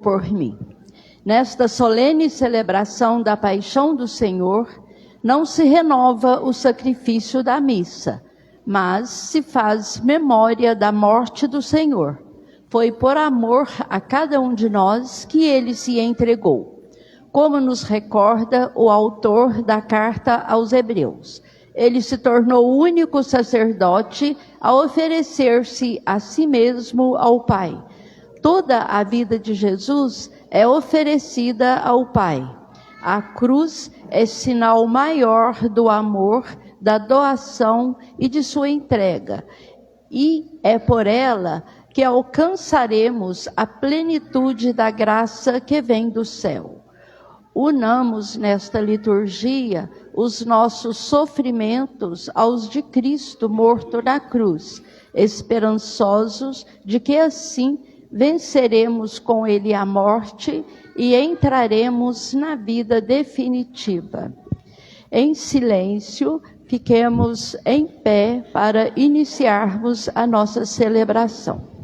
por mim. Nesta solene celebração da paixão do Senhor, não se renova o sacrifício da missa, mas se faz memória da morte do Senhor. Foi por amor a cada um de nós que ele se entregou. Como nos recorda o autor da carta aos Hebreus, ele se tornou o único sacerdote a oferecer-se a si mesmo ao Pai. Toda a vida de Jesus é oferecida ao Pai. A cruz é sinal maior do amor, da doação e de sua entrega. E é por ela que alcançaremos a plenitude da graça que vem do céu. Unamos nesta liturgia os nossos sofrimentos aos de Cristo morto na cruz, esperançosos de que assim venceremos com ele a morte e entraremos na vida definitiva. Em silêncio, fiquemos em pé para iniciarmos a nossa celebração.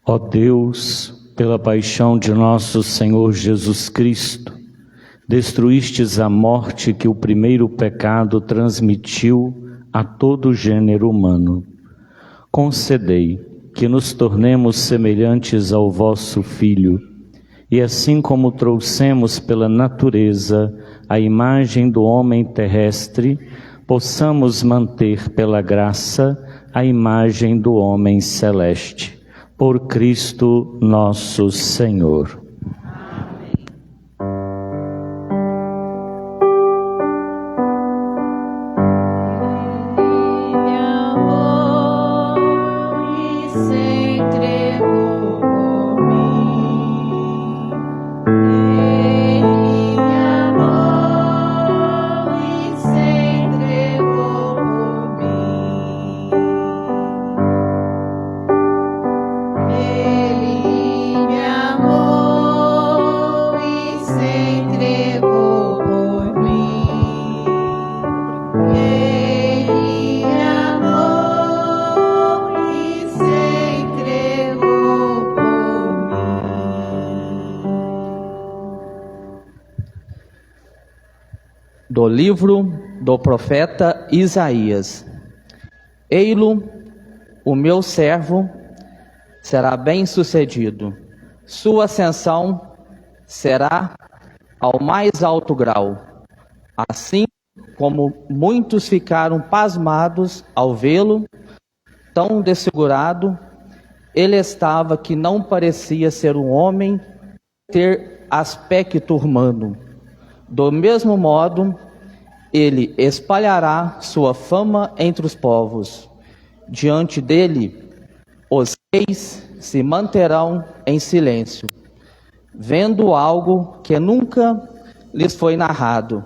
Ó Deus, pela paixão de nosso Senhor Jesus Cristo, destruístes a morte que o primeiro pecado transmitiu a todo o gênero humano. Concedei que nos tornemos semelhantes ao vosso Filho, e assim como trouxemos pela natureza a imagem do homem terrestre, possamos manter pela graça a imagem do homem celeste. Por Cristo nosso Senhor. Do livro do profeta Isaías. Ei-lo o meu servo será bem-sucedido. Sua ascensão será ao mais alto grau. Assim como muitos ficaram pasmados ao vê-lo, tão desfigurado, ele estava que não parecia ser um homem, ter aspecto humano. Do mesmo modo, ele espalhará sua fama entre os povos. Diante dele, os reis se manterão em silêncio, vendo algo que nunca lhes foi narrado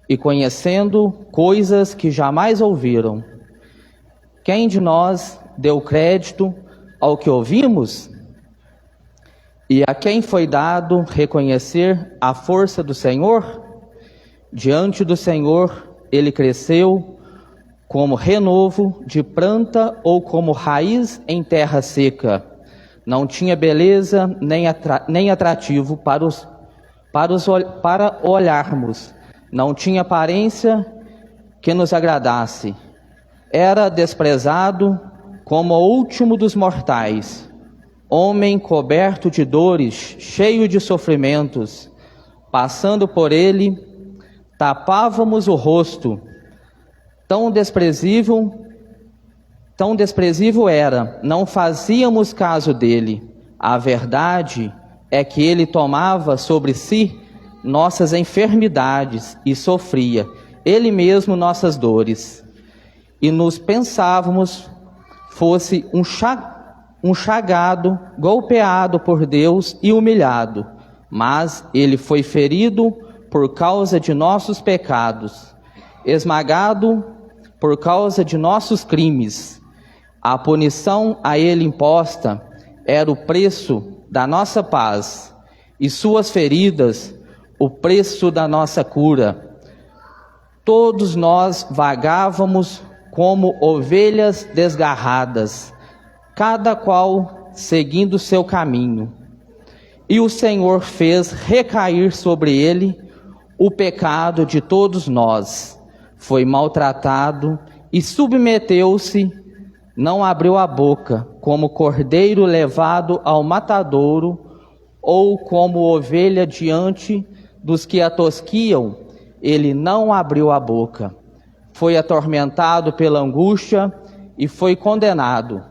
e conhecendo coisas que jamais ouviram. Quem de nós deu crédito ao que ouvimos? E a quem foi dado reconhecer a força do Senhor? Diante do Senhor ele cresceu como renovo de planta ou como raiz em terra seca. Não tinha beleza nem atrativo para olharmos. Não tinha aparência que nos agradasse. Era desprezado como o último dos mortais. Homem coberto de dores, cheio de sofrimentos. Passando por ele, tapávamos o rosto. Tão desprezível era, não fazíamos caso dele. A verdade é que ele tomava sobre si nossas enfermidades e sofria, ele mesmo, nossas dores. E nos pensávamos fosse um chagado, golpeado por Deus e humilhado. Mas ele foi ferido por causa de nossos pecados, esmagado por causa de nossos crimes. A punição a ele imposta era o preço da nossa paz, e suas feridas o preço da nossa cura. Todos nós vagávamos como ovelhas desgarradas, cada qual seguindo seu caminho. E o Senhor fez recair sobre ele o pecado de todos nós. Foi maltratado e submeteu-se, não abriu a boca, como cordeiro levado ao matadouro, ou como ovelha diante dos que a tosquiam, ele não abriu a boca. Foi atormentado pela angústia e foi condenado.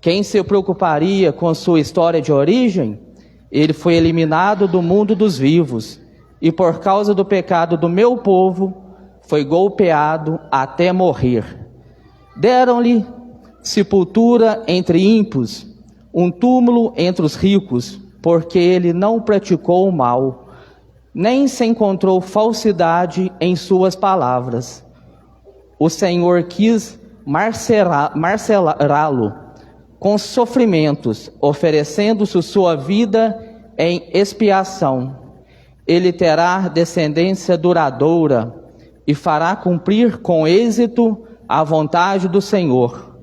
Quem se preocuparia com sua história de origem? Ele foi eliminado do mundo dos vivos, e por causa do pecado do meu povo, foi golpeado até morrer. Deram-lhe sepultura entre ímpios, um túmulo entre os ricos, porque ele não praticou o mal, nem se encontrou falsidade em suas palavras. O Senhor quis marcelá-lo com sofrimentos, oferecendo-se sua vida em expiação. Ele terá descendência duradoura e fará cumprir com êxito a vontade do Senhor.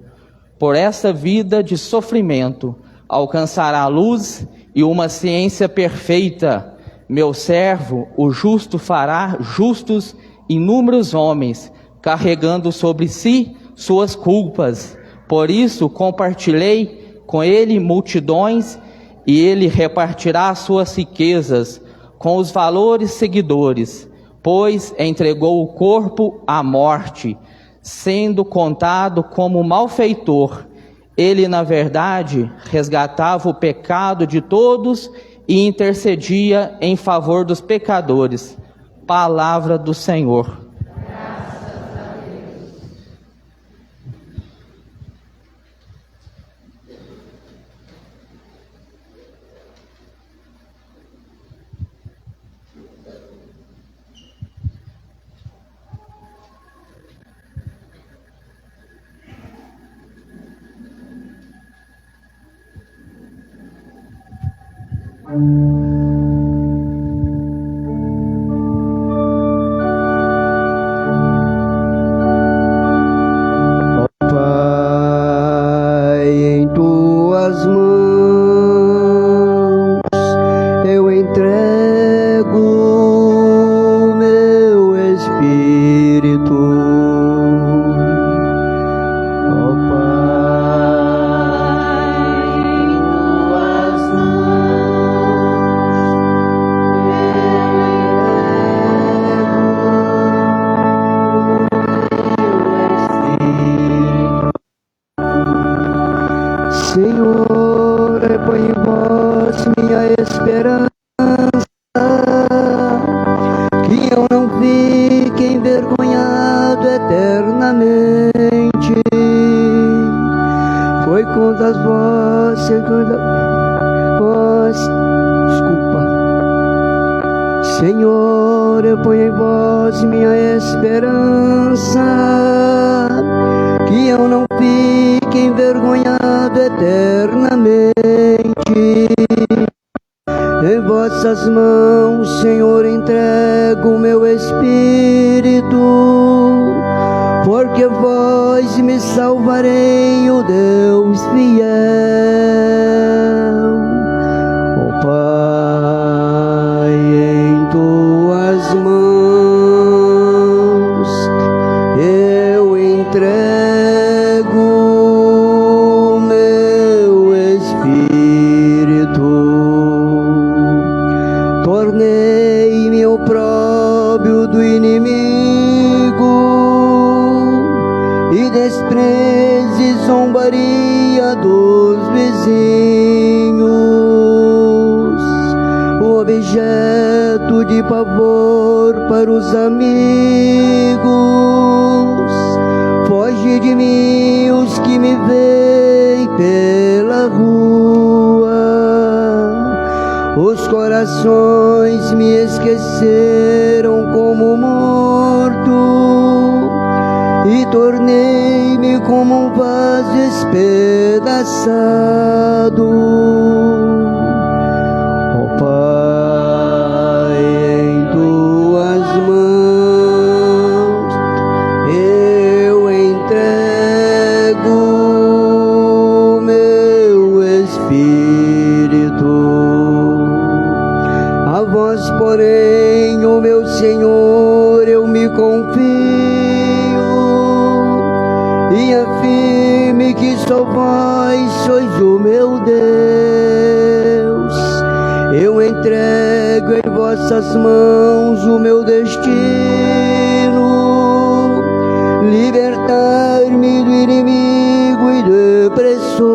Por essa vida de sofrimento alcançará a luz e uma ciência perfeita. Meu servo, o justo, fará justos inúmeros homens, carregando sobre si suas culpas. Por isso compartilhei com ele multidões, e ele repartirá suas riquezas com os valores seguidores, pois entregou o corpo à morte, sendo contado como malfeitor. Ele, na verdade, resgatava o pecado de todos e intercedia em favor dos pecadores. Palavra do Senhor. Pai, em tuas mãos eu entrego meu espírito. Ó Pai, Senhor, põe em vós minha esperança, que eu não fique envergonhado eternamente. Foi contra vós, Senhor, eu ponho em vós minha esperança, que eu não fique envergonhado eternamente. Em vossas mãos, Senhor, entrego o meu espírito, porque vós me salvarei, o Deus fiel. Ó Pai, em tuas mãos eu entrego o meu espírito. Tornei-me opróbrio do inimigo e desprezo e zombaria dos vizinhos, o objeto de pavor para os amigos. Foge de mim os que me veem pela rua. Os corações me esqueceram como morto, e tornei-me como um vaso espedaçado. Ó Pai, em tuas mãos eu entrego o meu espírito. A vós, porém, ó meu Senhor, eu me confio, e afirme que só vós sois o meu Deus. Eu entrego em vossas mãos o meu destino, libertar-me do inimigo e do opressor.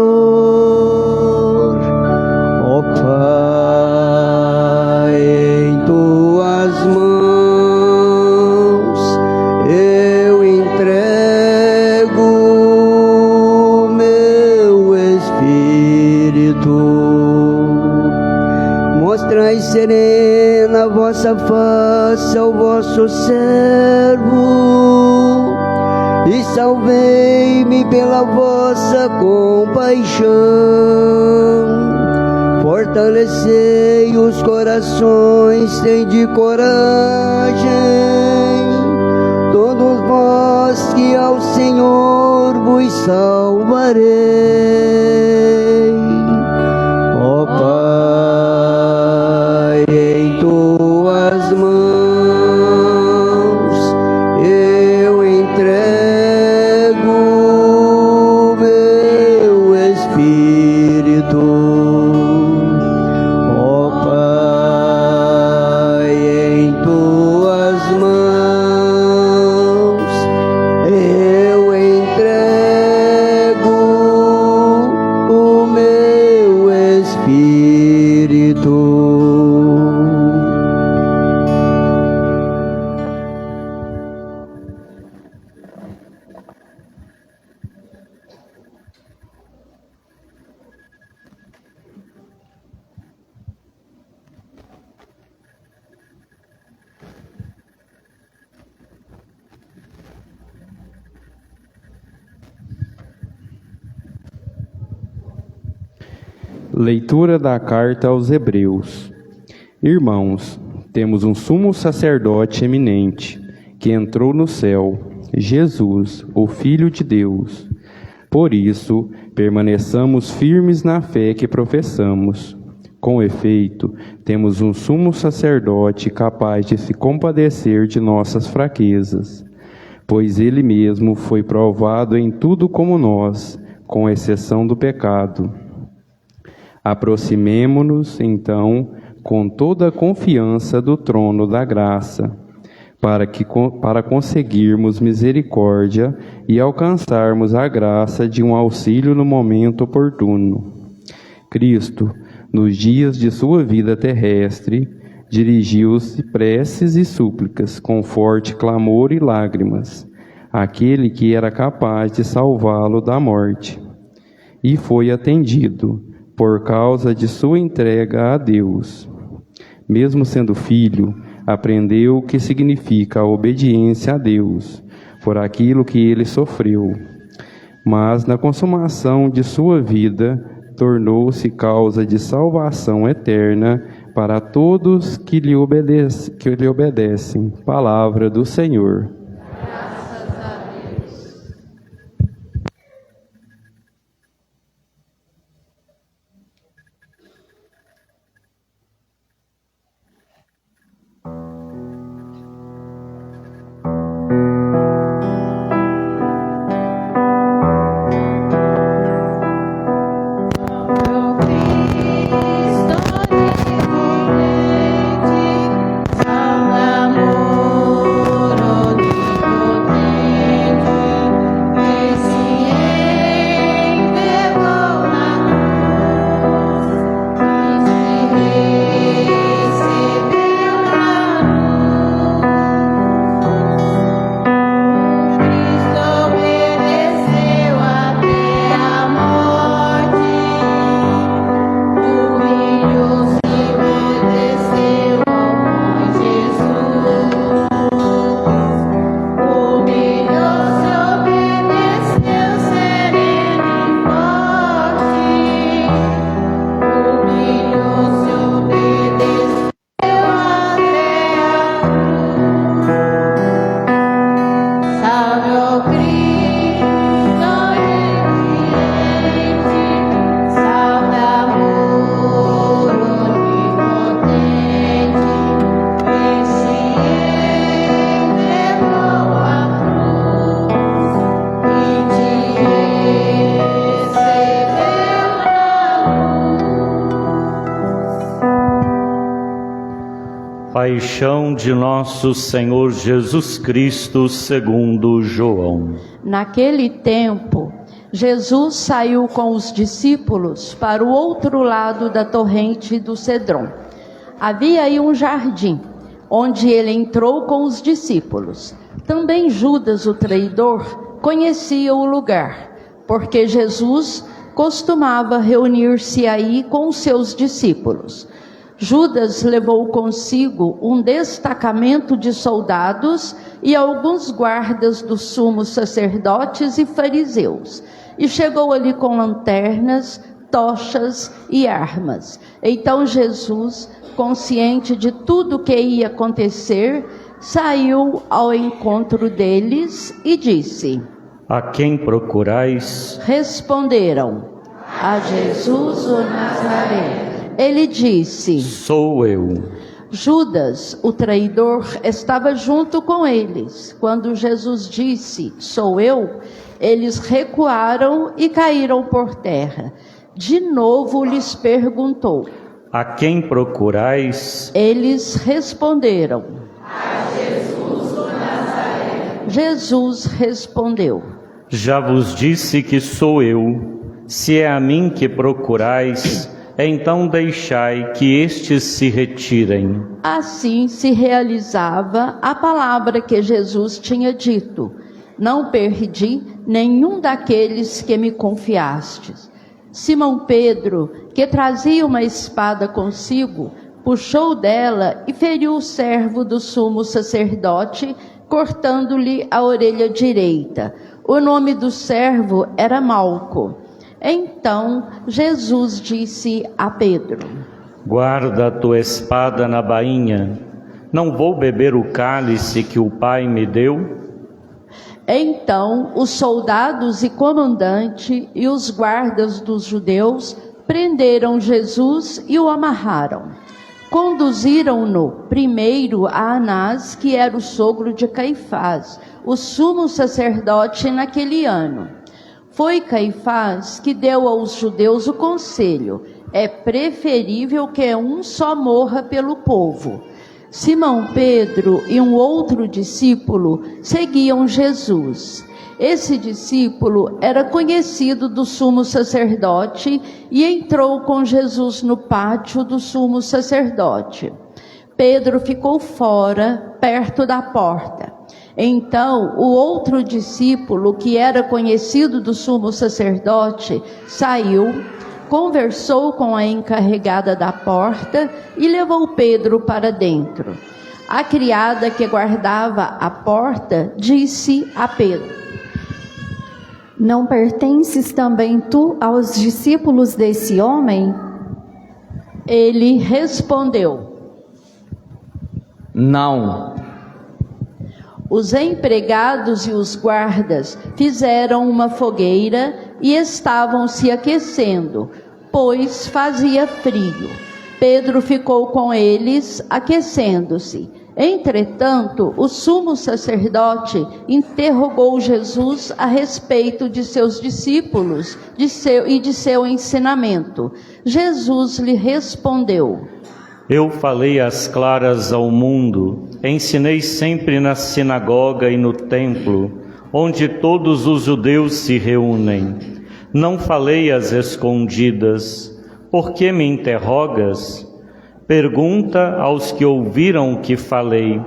Ó Pai, em tuas mãos eu entrego o meu espírito. Mostrai serena a vossa face ao vosso servo, e salvei-me pela vossa compaixão. Fortalecei os corações, tende coragem, todos vós que ao Senhor vos salvarei. Ó Pai, em tuas mãos eu entrego o meu espírito. Ó Pai, em tuas mãos eu entrego o meu espírito. Leitura da carta aos Hebreus. Irmãos, temos um sumo sacerdote eminente, que entrou no céu, Jesus, o Filho de Deus. Por isso, permaneçamos firmes na fé que professamos. Com efeito, temos um sumo sacerdote capaz de se compadecer de nossas fraquezas, pois ele mesmo foi provado em tudo como nós, com exceção do pecado. Aproximemo-nos, então, com toda a confiança do trono da graça, para conseguirmos misericórdia e alcançarmos a graça de um auxílio no momento oportuno. Cristo, nos dias de sua vida terrestre, dirigiu-se preces e súplicas com forte clamor e lágrimas àquele que era capaz de salvá-lo da morte, e foi atendido por causa de sua entrega a Deus. Mesmo sendo filho, aprendeu o que significa a obediência a Deus, por aquilo que ele sofreu. Mas na consumação de sua vida, tornou-se causa de salvação eterna para todos que lhe obedecem. Palavra do Senhor. Graças a Deus. Paixão de nosso Senhor Jesus Cristo segundo João. Naquele tempo, Jesus saiu com os discípulos para o outro lado da torrente do Cedron. Havia aí um jardim, onde ele entrou com os discípulos. Também Judas, o traidor, conhecia o lugar, porque Jesus costumava reunir-se aí com os seus discípulos. Judas levou consigo um destacamento de soldados e alguns guardas dos sumos sacerdotes e fariseus, e chegou ali com lanternas, tochas e armas. Então Jesus, consciente de tudo o que ia acontecer, saiu ao encontro deles e disse: A quem procurais? Responderam: a Jesus o Nazareno. Ele disse: Sou eu. Judas, o traidor, estava junto com eles. Quando Jesus disse: Sou eu, eles recuaram e caíram por terra. De novo lhes perguntou: A quem procurais? Eles responderam: a Jesus o Nazareno. Jesus respondeu: Já vos disse que sou eu. Se é a mim que procurais, então deixai que estes se retirem. Assim se realizava a palavra que Jesus tinha dito: Não perdi nenhum daqueles que me confiastes. Simão Pedro, que trazia uma espada consigo, puxou dela e feriu o servo do sumo sacerdote, cortando-lhe a orelha direita. O nome do servo era Malco. Então Jesus disse a Pedro: Guarda a tua espada na bainha. Não vou beber o cálice que o Pai me deu? Então os soldados e comandante e os guardas dos judeus prenderam Jesus e o amarraram. Conduziram-no primeiro a Anás, que era o sogro de Caifás, o sumo sacerdote naquele ano. Foi Caifás que deu aos judeus o conselho: é preferível que um só morra pelo povo. Simão Pedro e um outro discípulo seguiam Jesus. Esse discípulo era conhecido do sumo sacerdote e entrou com Jesus no pátio do sumo sacerdote. Pedro ficou fora, perto da porta. Então, o outro discípulo, que era conhecido do sumo sacerdote, saiu, conversou com a encarregada da porta e levou Pedro para dentro. A criada que guardava a porta disse a Pedro: Não pertences também tu aos discípulos desse homem? Ele respondeu: Não. Os empregados e os guardas fizeram uma fogueira e estavam se aquecendo, pois fazia frio. Pedro ficou com eles, aquecendo-se. Entretanto, o sumo sacerdote interrogou Jesus a respeito de seus discípulos e de seu ensinamento. Jesus lhe respondeu: Eu falei às claras ao mundo, ensinei sempre na sinagoga e no templo, onde todos os judeus se reúnem. Não falei às escondidas. Por que me interrogas? Pergunta aos que ouviram o que falei.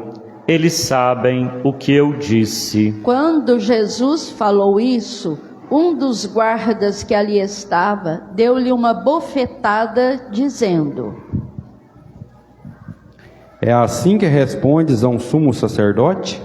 Eles sabem o que eu disse. Quando Jesus falou isso, um dos guardas que ali estava deu-lhe uma bofetada, dizendo: É assim que respondes a um sumo sacerdote?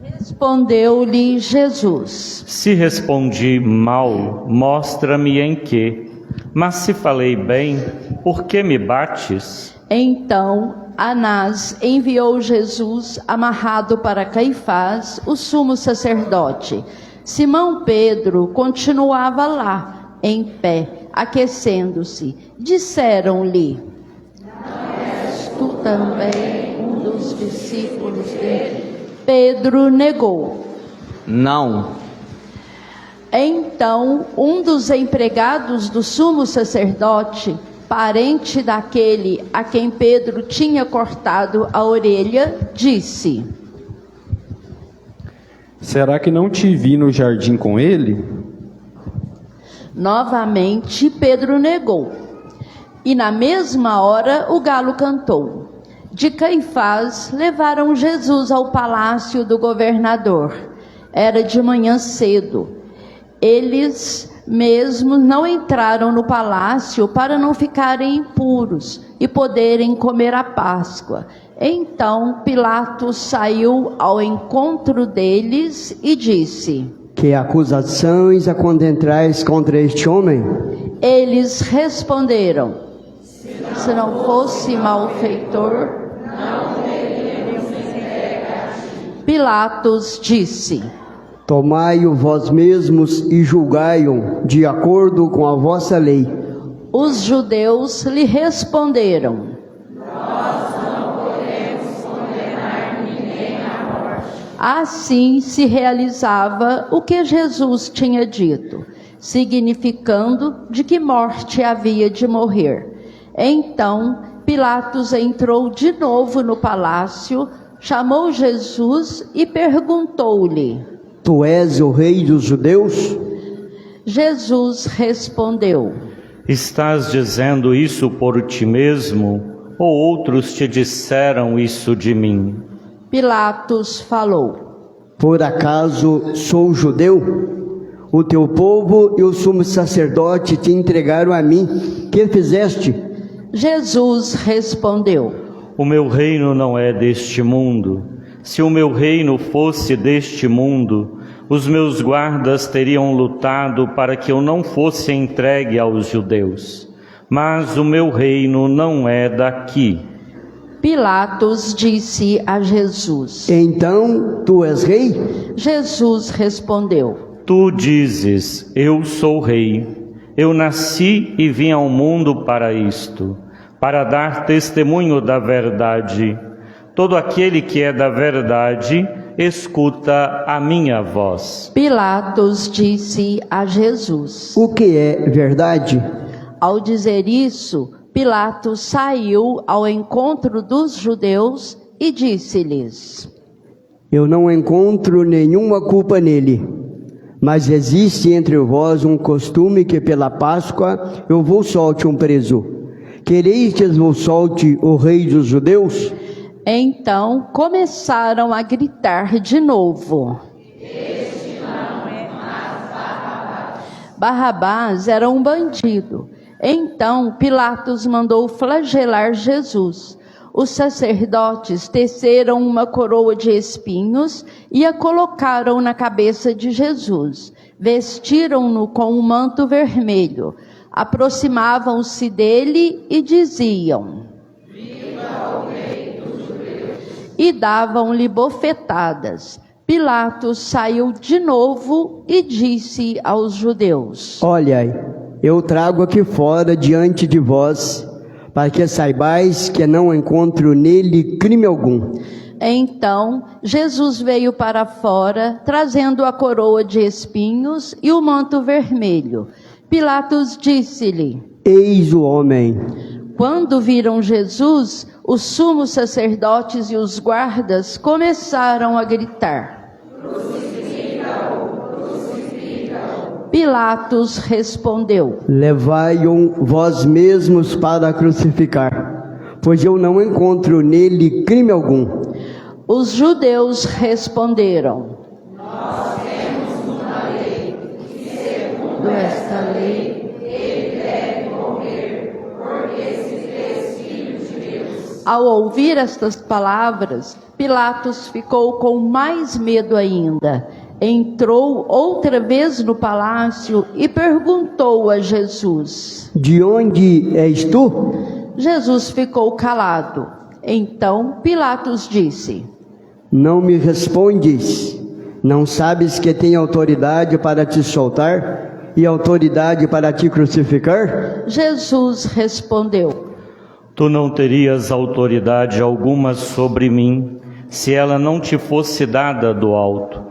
Respondeu-lhe Jesus: Se respondi mal, mostra-me em que. Mas se falei bem, por que me bates? Então Anás enviou Jesus amarrado para Caifás, o sumo sacerdote. Simão Pedro continuava lá, em pé, aquecendo-se. Disseram-lhe: Não és tu também um dos discípulos dele? Pedro negou. Não. Então, um dos empregados do sumo sacerdote, parente daquele a quem Pedro tinha cortado a orelha, disse: Será que não te vi no jardim com ele? Novamente, Pedro negou. E na mesma hora, o galo cantou. De Caifás, levaram Jesus ao palácio do governador. Era de manhã cedo. Eles mesmos não entraram no palácio para não ficarem impuros e poderem comer a Páscoa. Então Pilatos saiu ao encontro deles e disse: Que acusações a contendrais contra este homem? Eles responderam: Se não fosse malfeitor, não teríamos entregado. Pilatos disse: Tomai-o vós mesmos e julgai-o de acordo com a vossa lei. Os judeus lhe responderam: Assim se realizava o que Jesus tinha dito, significando de que morte havia de morrer. Então Pilatos entrou de novo no palácio, chamou Jesus e perguntou-lhe: Tu és o rei dos judeus? Jesus respondeu: Estás dizendo isso por ti mesmo, ou outros te disseram isso de mim? Pilatos falou: Por acaso sou judeu? O teu povo e o sumo sacerdote te entregaram a mim. Que fizeste? Jesus respondeu: O meu reino não é deste mundo. Se o meu reino fosse deste mundo, os meus guardas teriam lutado para que eu não fosse entregue aos judeus. Mas o meu reino não é daqui. Pilatos disse a Jesus: Então tu és rei? Jesus respondeu: Tu dizes, eu sou rei. Eu nasci e vim ao mundo para isto, para dar testemunho da verdade. Todo aquele que é da verdade, escuta a minha voz. Pilatos disse a Jesus: O que é verdade? Ao dizer isso, Pilatos saiu ao encontro dos judeus e disse-lhes: Eu não encontro nenhuma culpa nele, mas existe entre vós um costume que pela Páscoa eu vos solte um preso. Quereis que eu vos solte o rei dos judeus? Então começaram a gritar de novo. Barrabás era um bandido. Então Pilatos mandou flagelar Jesus. Os sacerdotes teceram uma coroa de espinhos e a colocaram na cabeça de Jesus. Vestiram-no com um manto vermelho. Aproximavam-se dele e diziam: Viva o rei dos judeus! E davam-lhe bofetadas. Pilatos saiu de novo e disse aos judeus: Olhai, eu trago aqui fora diante de vós, para que saibais que não encontro nele crime algum. Então Jesus veio para fora, trazendo a coroa de espinhos e o manto vermelho. Pilatos disse-lhe: Eis o homem. Quando viram Jesus, os sumos sacerdotes e os guardas começaram a gritar: Pilatos respondeu: Levai-o vós mesmos para crucificar, pois eu não encontro nele crime algum. Os judeus responderam: Nós temos uma lei, e segundo esta lei, ele deve morrer, porque se fez filho de Deus. Ao ouvir estas palavras, Pilatos ficou com mais medo ainda. Entrou outra vez no palácio e perguntou a Jesus: De onde és tu? Jesus ficou calado. Então Pilatos disse: Não me respondes? Não sabes que tenho autoridade para te soltar e autoridade para te crucificar? Jesus respondeu: Tu não terias autoridade alguma sobre mim, se ela não te fosse dada do alto.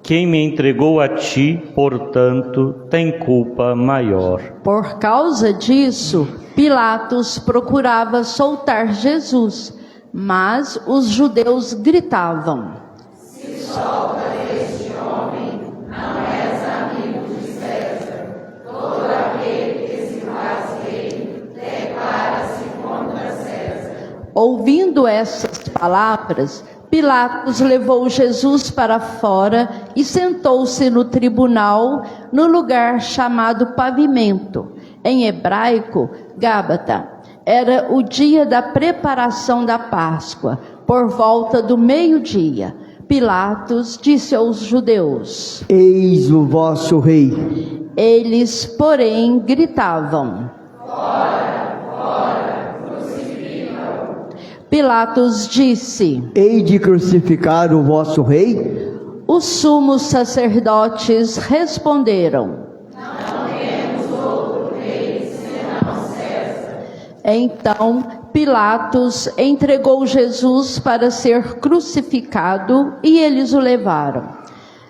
Quem me entregou a ti, portanto, tem culpa maior. Por causa disso, Pilatos procurava soltar Jesus, mas os judeus gritavam: Se solta este homem, não és amigo de César. Todo aquele que se faz rei declara-se contra César. Ouvindo essas palavras, Pilatos levou Jesus para fora e sentou-se no tribunal, no lugar chamado Pavimento, em hebraico, Gábata. Era o dia da preparação da Páscoa, por volta do meio-dia. Pilatos disse aos judeus: Eis o vosso rei. Eles, porém, gritavam: Fora, fora, crucifica-o. Pilatos disse: Hei de crucificar o vosso rei? Os sumos sacerdotes responderam: Não temos outro rei senão César. Então Pilatos entregou Jesus para ser crucificado e eles o levaram.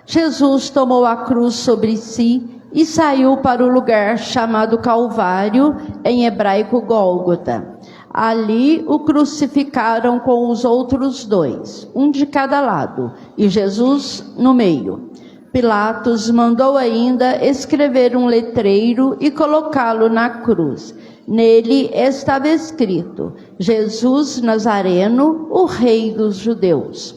Jesus tomou a cruz sobre si e saiu para o lugar chamado Calvário, em hebraico Gólgota. Ali o crucificaram com os outros dois, um de cada lado, e Jesus no meio. Pilatos mandou ainda escrever um letreiro e colocá-lo na cruz. Nele estava escrito: Jesus Nazareno, o Rei dos Judeus.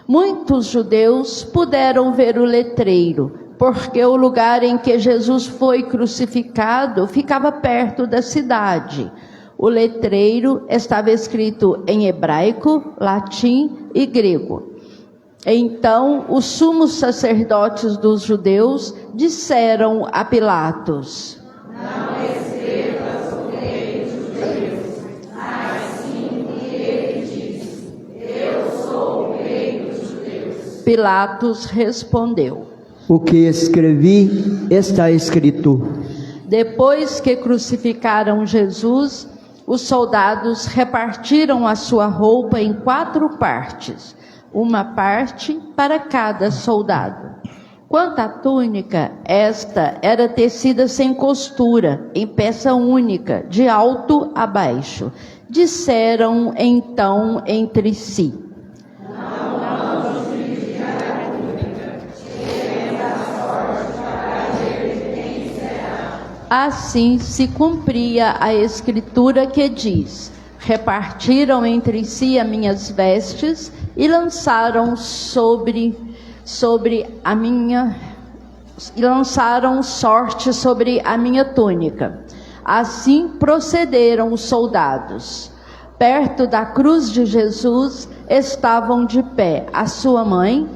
Muitos judeus puderam ver o letreiro, porque o lugar em que Jesus foi crucificado ficava perto da cidade. O letreiro estava escrito em hebraico, latim e grego. Então os sumos sacerdotes dos judeus disseram a Pilatos: Não escrevas o Rei dos Judeus, mas sim o que ele diz: Eu sou o Rei dos Judeus. Pilatos respondeu: O que escrevi está escrito. Depois que crucificaram Jesus, os soldados repartiram a sua roupa em 4 partes, uma parte para cada soldado. Quanto à túnica, esta era tecida sem costura, em peça única, de alto a baixo. Disseram então entre si: assim se cumpria a escritura que diz: repartiram entre si as minhas vestes e lançaram sorte sobre a minha túnica. Assim procederam os soldados. Perto da cruz de Jesus estavam de pé a sua mãe,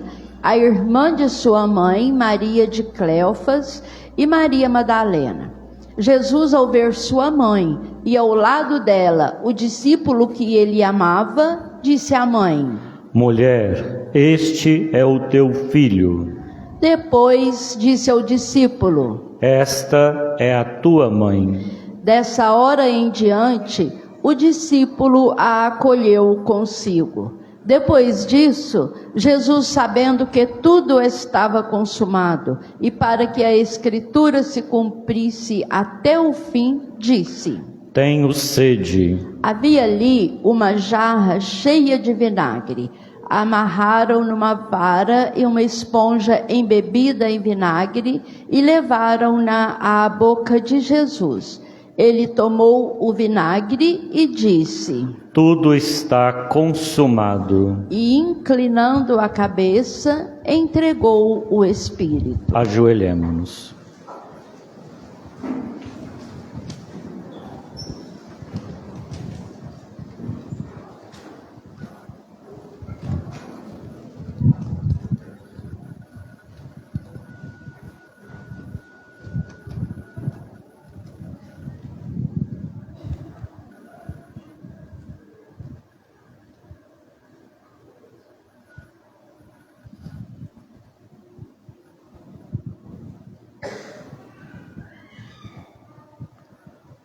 a irmã de sua mãe, Maria de Cleofas, e Maria Madalena. Jesus, ao ver sua mãe e ao lado dela o discípulo que ele amava, disse à mãe: mulher, este é o teu filho. Depois disse ao discípulo: esta é a tua mãe. Dessa hora em diante, o discípulo a acolheu consigo. Depois disso, Jesus, sabendo que tudo estava consumado, e para que a Escritura se cumprisse até o fim, disse: tenho sede. Havia ali uma jarra cheia de vinagre. Amarraram numa vara e uma esponja embebida em vinagre e levaram-na à boca de Jesus. Ele tomou o vinagre e disse: tudo está consumado. E inclinando a cabeça, entregou o Espírito. Ajoelhemo-nos.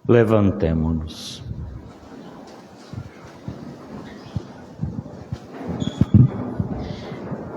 Levantemo-nos.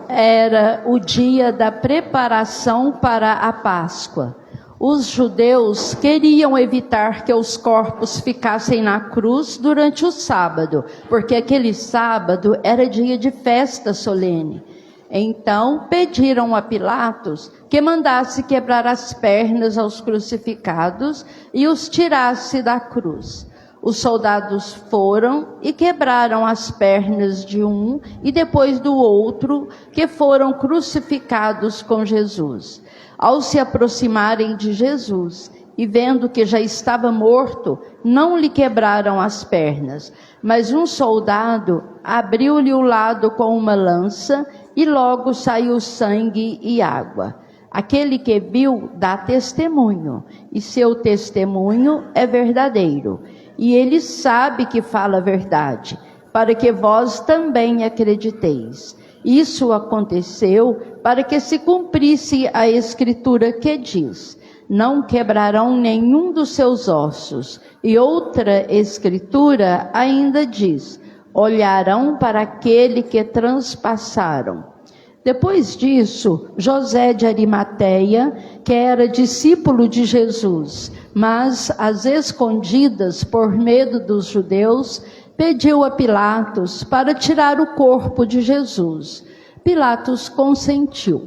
Era o dia da preparação para a Páscoa. Os judeus queriam evitar que os corpos ficassem na cruz durante o sábado, porque aquele sábado era dia de festa solene. Então pediram a Pilatos que mandasse quebrar as pernas aos crucificados e os tirasse da cruz. Os soldados foram e quebraram as pernas de um e depois do outro, que foram crucificados com Jesus. Ao se aproximarem de Jesus e vendo que já estava morto, não lhe quebraram as pernas, mas um soldado abriu-lhe o lado com uma lança e logo saiu sangue e água. Aquele que viu dá testemunho, e seu testemunho é verdadeiro. E ele sabe que fala a verdade, para que vós também acrediteis. Isso aconteceu para que se cumprisse a escritura que diz: não quebrarão nenhum dos seus ossos. E outra escritura ainda diz: olharão para aquele que transpassaram. Depois disso, José de Arimateia, que era discípulo de Jesus, mas às escondidas por medo dos judeus, pediu a Pilatos para tirar o corpo de Jesus. Pilatos consentiu.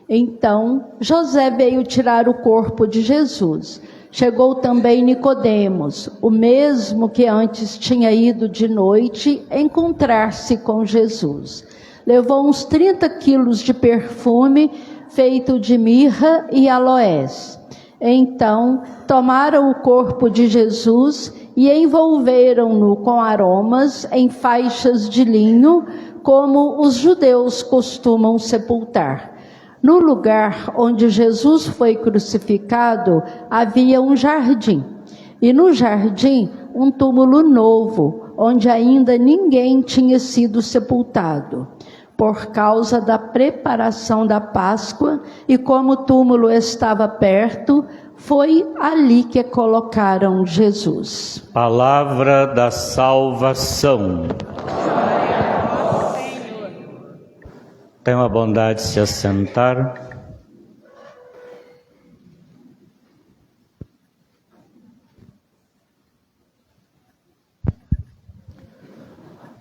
Então, José veio tirar o corpo de Jesus. Chegou também Nicodemos, o mesmo que antes tinha ido de noite encontrar-se com Jesus. Levou uns 30 quilos de perfume feito de mirra e aloés. Então, tomaram o corpo de Jesus e envolveram-no com aromas em faixas de linho, como os judeus costumam sepultar. No lugar onde Jesus foi crucificado, havia um jardim. E no jardim, um túmulo novo, onde ainda ninguém tinha sido sepultado. Por causa da preparação da Páscoa, e como o túmulo estava perto, foi ali que colocaram Jesus. Palavra da salvação. Tenham a bondade de se assentar.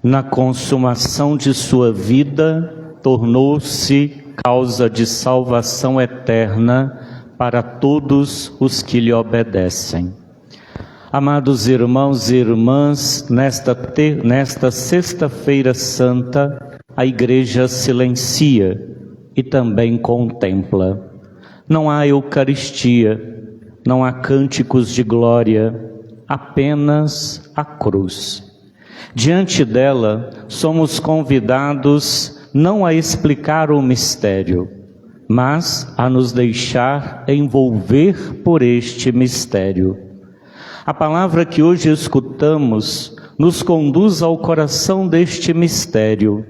na consumação de sua vida, tornou-se causa de salvação eterna para todos os que lhe obedecem. Amados irmãos e irmãs, nesta Sexta-feira Santa, a Igreja silencia e também contempla. Não há Eucaristia, não há cânticos de glória, apenas a cruz. Diante dela, somos convidados não a explicar o mistério, mas a nos deixar envolver por este mistério. A palavra que hoje escutamos nos conduz ao coração deste mistério.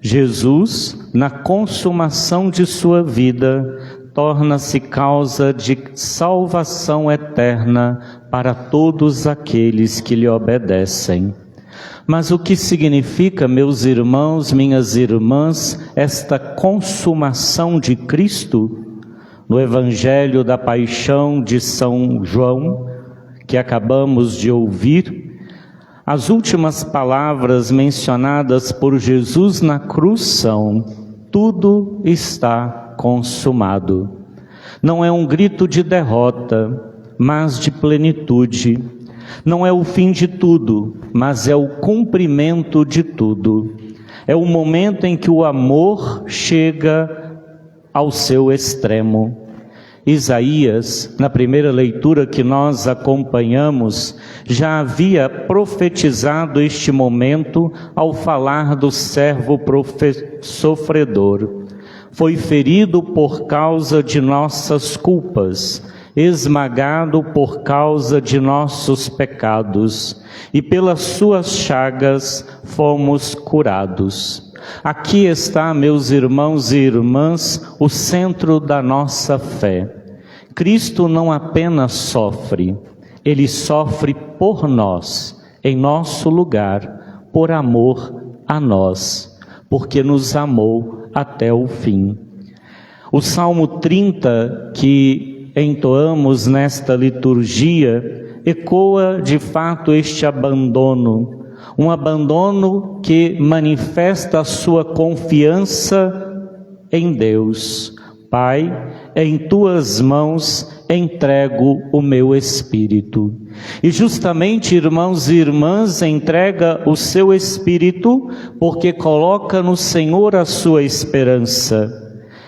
Jesus, na consumação de sua vida, torna-se causa de salvação eterna para todos aqueles que lhe obedecem. Mas o que significa, meus irmãos, minhas irmãs, esta consumação de Cristo? No Evangelho da Paixão de São João, que acabamos de ouvir, as últimas palavras mencionadas por Jesus na cruz são: tudo está consumado. Não é um grito de derrota, mas de plenitude. Não é o fim de tudo, mas é o cumprimento de tudo. É o momento em que o amor chega ao seu extremo. Isaías, na primeira leitura que nós acompanhamos, já havia profetizado este momento ao falar do servo sofredor. Foi ferido por causa de nossas culpas, esmagado por causa de nossos pecados, e pelas suas chagas fomos curados. Aqui está, meus irmãos e irmãs, o centro da nossa fé. Cristo não apenas sofre, Ele sofre por nós, em nosso lugar, por amor a nós, porque nos amou até o fim. O Salmo 30, que entoamos nesta liturgia, ecoa de fato este abandono, um abandono que manifesta a sua confiança em Deus. Pai, em tuas mãos entrego o meu espírito. E justamente, irmãos e irmãs, entrega o seu espírito porque coloca no Senhor a sua esperança,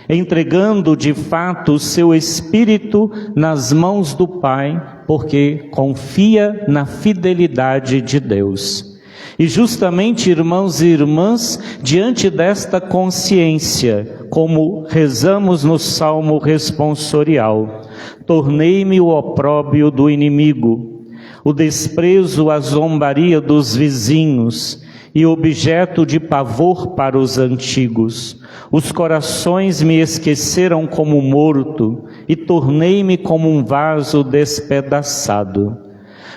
entregando de fato o seu espírito nas mãos do Pai, porque confia na fidelidade de Deus. E justamente, irmãos e irmãs, diante desta consciência, como rezamos no Salmo responsorial, tornei-me o opróbrio do inimigo, o desprezo, a zombaria dos vizinhos, e objeto de pavor para os antigos. Os corações me esqueceram como morto, e tornei-me como um vaso despedaçado.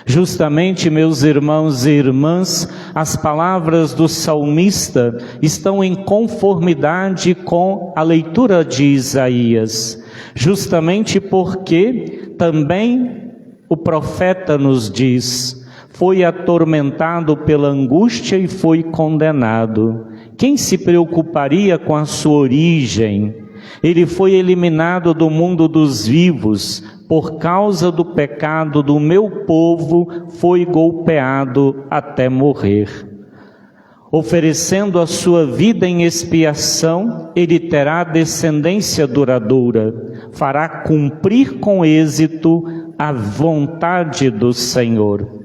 Justamente, meus irmãos e irmãs, as palavras do salmista estão em conformidade com a leitura de Isaías, justamente porque também o profeta nos diz: foi atormentado pela angústia e foi condenado. Quem se preocuparia com a sua origem? Ele foi eliminado do mundo dos vivos, por causa do pecado do meu povo, foi golpeado até morrer. Oferecendo a sua vida em expiação, ele terá descendência duradoura, fará cumprir com êxito a vontade do Senhor.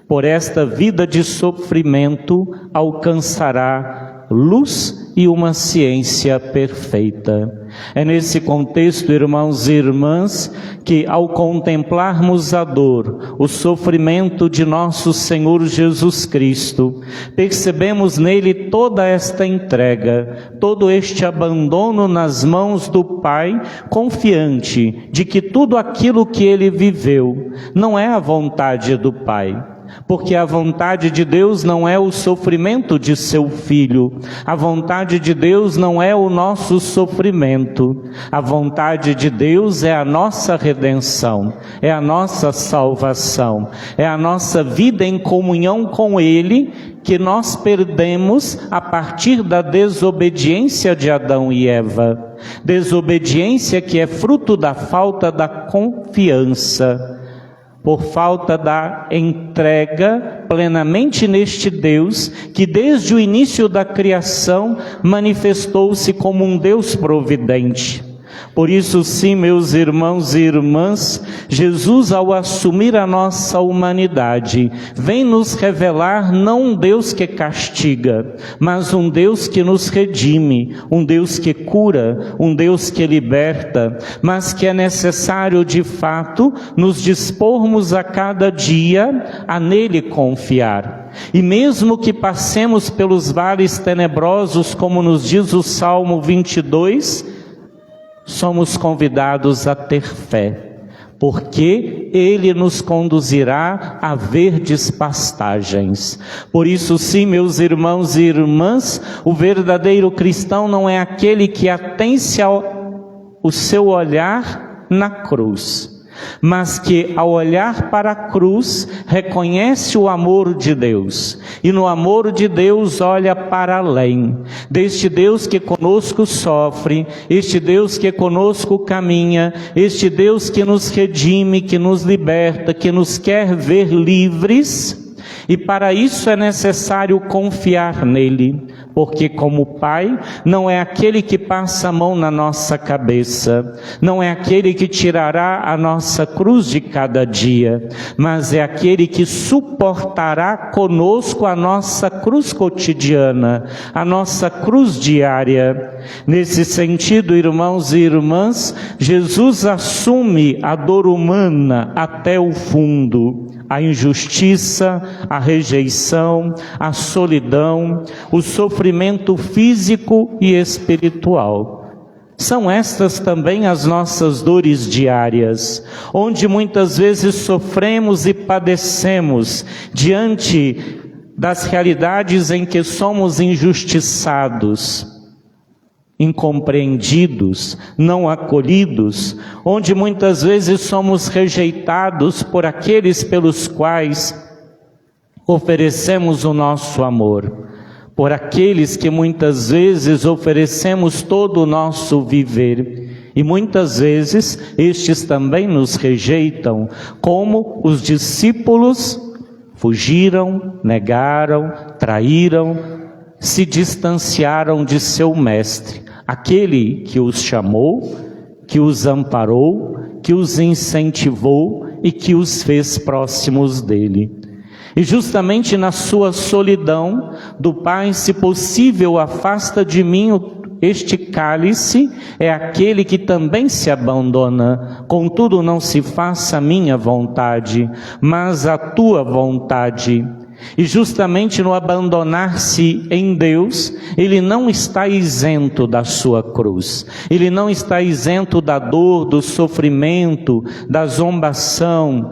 Por esta vida de sofrimento, alcançará luz e uma ciência perfeita. É nesse contexto, irmãos e irmãs, que ao contemplarmos a dor, o sofrimento de nosso Senhor Jesus Cristo, percebemos nele toda esta entrega, todo este abandono nas mãos do Pai, confiante de que tudo aquilo que ele viveu não é a vontade do Pai, Porque a vontade de Deus não é o sofrimento de seu Filho. A vontade de Deus não é o nosso sofrimento. A vontade de Deus é a nossa redenção, é a nossa salvação, é a nossa vida em comunhão com Ele, que nós perdemos a partir da desobediência de Adão e Eva. Desobediência que é fruto da falta da confiança, por falta da entrega plenamente neste Deus, que desde o início da criação manifestou-se como um Deus providente. Por isso, sim, meus irmãos e irmãs, Jesus, ao assumir a nossa humanidade, vem nos revelar não um Deus que castiga, mas um Deus que nos redime, um Deus que cura, um Deus que liberta, mas que é necessário, de fato, nos dispormos a cada dia a nele confiar. E mesmo que passemos pelos vales tenebrosos, como nos diz o Salmo 22, somos convidados a ter fé, porque Ele nos conduzirá a verdes pastagens. Por isso, sim, meus irmãos e irmãs, o verdadeiro cristão não é aquele que atém-se o seu olhar na cruz, mas que, ao olhar para a cruz, reconhece o amor de Deus, e no amor de Deus olha para além, deste Deus que conosco sofre, este Deus que conosco caminha, este Deus que nos redime, que nos liberta, que nos quer ver livres. E para isso é necessário confiar nele, porque como Pai, não é aquele que passa a mão na nossa cabeça, não é aquele que tirará a nossa cruz de cada dia, mas é aquele que suportará conosco a nossa cruz cotidiana, a nossa cruz diária. Nesse sentido, irmãos e irmãs, Jesus assume a dor humana até o fundo, a injustiça, a rejeição, a solidão, o sofrimento físico e espiritual. São estas também as nossas dores diárias, onde muitas vezes sofremos e padecemos diante das realidades em que somos injustiçados, incompreendidos, não acolhidos, onde muitas vezes somos rejeitados por aqueles pelos quais oferecemos o nosso amor, por aqueles que muitas vezes oferecemos todo o nosso viver, e muitas vezes estes também nos rejeitam, como os discípulos fugiram, negaram, traíram, se distanciaram de seu mestre, aquele que os chamou, que os amparou, que os incentivou e que os fez próximos dele. E justamente na sua solidão, do Pai, se possível, afasta de mim este cálice, é aquele que também se abandona. Contudo, não se faça a minha vontade, mas a tua vontade. E justamente no abandonar-se em Deus, ele não está isento da sua cruz, ele não está isento da dor, do sofrimento, da zombação,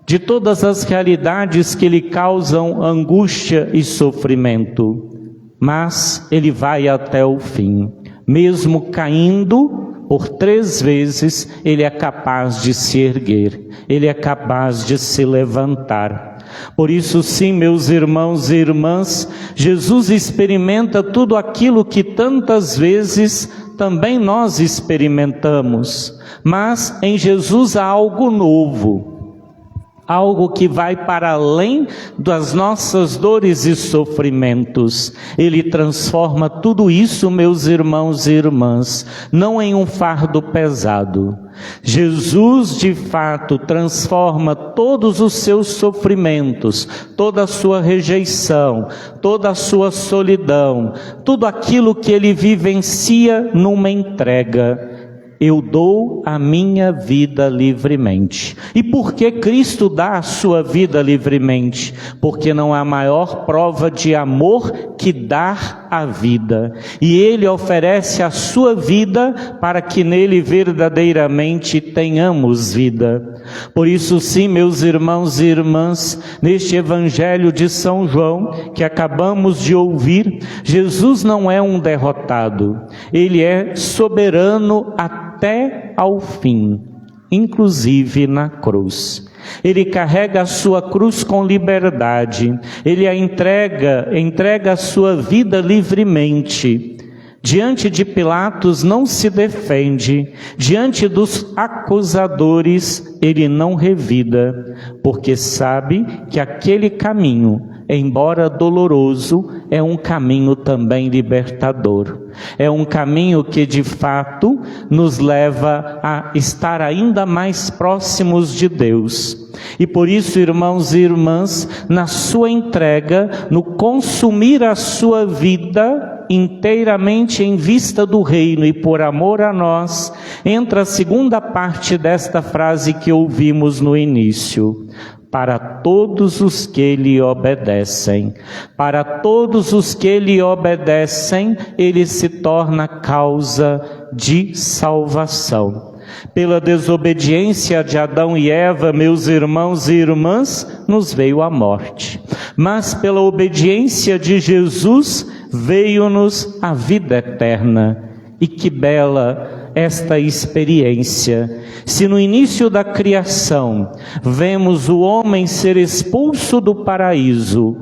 de todas as realidades que lhe causam angústia e sofrimento, mas ele vai até o fim. Mesmo caindo por 3 vezes, ele é capaz de se erguer, ele é capaz de se levantar. Por isso, sim, meus irmãos e irmãs, Jesus experimenta tudo aquilo que tantas vezes também nós experimentamos, mas em Jesus há algo novo, algo que vai para além das nossas dores e sofrimentos. Ele transforma tudo isso, meus irmãos e irmãs, não em um fardo pesado. Jesus, de fato, transforma todos os seus sofrimentos, toda a sua rejeição, toda a sua solidão, tudo aquilo que ele vivencia numa entrega. Eu dou a minha vida livremente. E por que Cristo dá a sua vida livremente? porque não há maior prova de amor que dar a vida. E Ele oferece a sua vida para que nele verdadeiramente tenhamos vida. Por isso sim, meus irmãos e irmãs, neste Evangelho de São João que acabamos de ouvir, Jesus não é um derrotado. Ele é soberano até ao fim, inclusive na cruz. Ele carrega a sua cruz com liberdade, ele a entrega a sua vida livremente. Diante de Pilatos não se defende, diante dos acusadores ele não revida, porque sabe que aquele caminho, embora doloroso, é um caminho também libertador. É um caminho que de fato nos leva a estar ainda mais próximos de Deus. E por isso, irmãos e irmãs, na sua entrega, no consumir a sua vida inteiramente em vista do reino e por amor a nós, entra a segunda parte desta frase que ouvimos no início: para todos os que lhe obedecem. Para todos os que lhe obedecem, ele se torna causa de salvação. Pela desobediência de Adão e Eva, meus irmãos e irmãs, nos veio a morte. Mas pela obediência de Jesus, veio-nos a vida eterna. E que bela esta experiência! Se no início da criação vemos o homem ser expulso do paraíso,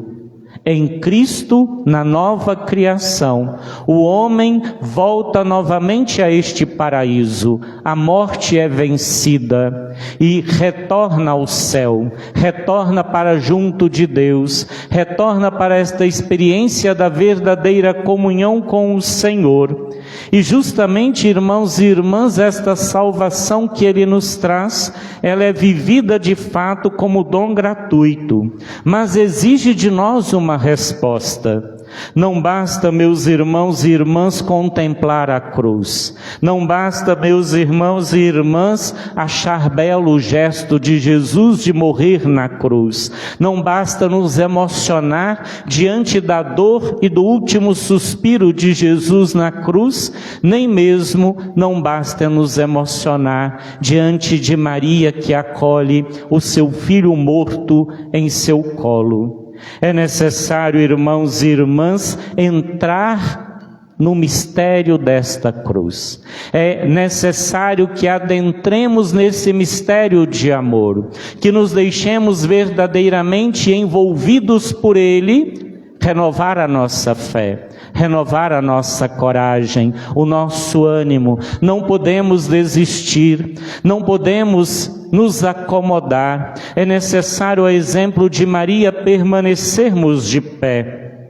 em Cristo, na nova criação, o homem volta novamente a este paraíso, a morte é vencida e retorna ao céu, retorna para junto de Deus, retorna para esta experiência da verdadeira comunhão com o Senhor. E justamente, irmãos e irmãs, esta salvação que Ele nos traz, ela é vivida de fato como dom gratuito, mas exige de nós uma resposta. Não basta, meus irmãos e irmãs, contemplar a cruz. Não basta, meus irmãos e irmãs, achar belo o gesto de Jesus de morrer na cruz. Não basta nos emocionar diante da dor e do último suspiro de Jesus na cruz, nem mesmo não basta nos emocionar diante de Maria que acolhe o seu filho morto em seu colo. É necessário, irmãos e irmãs, entrar no mistério desta cruz. É necessário que adentremos nesse mistério de amor, que nos deixemos verdadeiramente envolvidos por ele, renovar a nossa fé, renovar a nossa coragem, o nosso ânimo. Não podemos desistir, não podemos nos acomodar. É necessário, a exemplo de Maria, permanecermos de pé.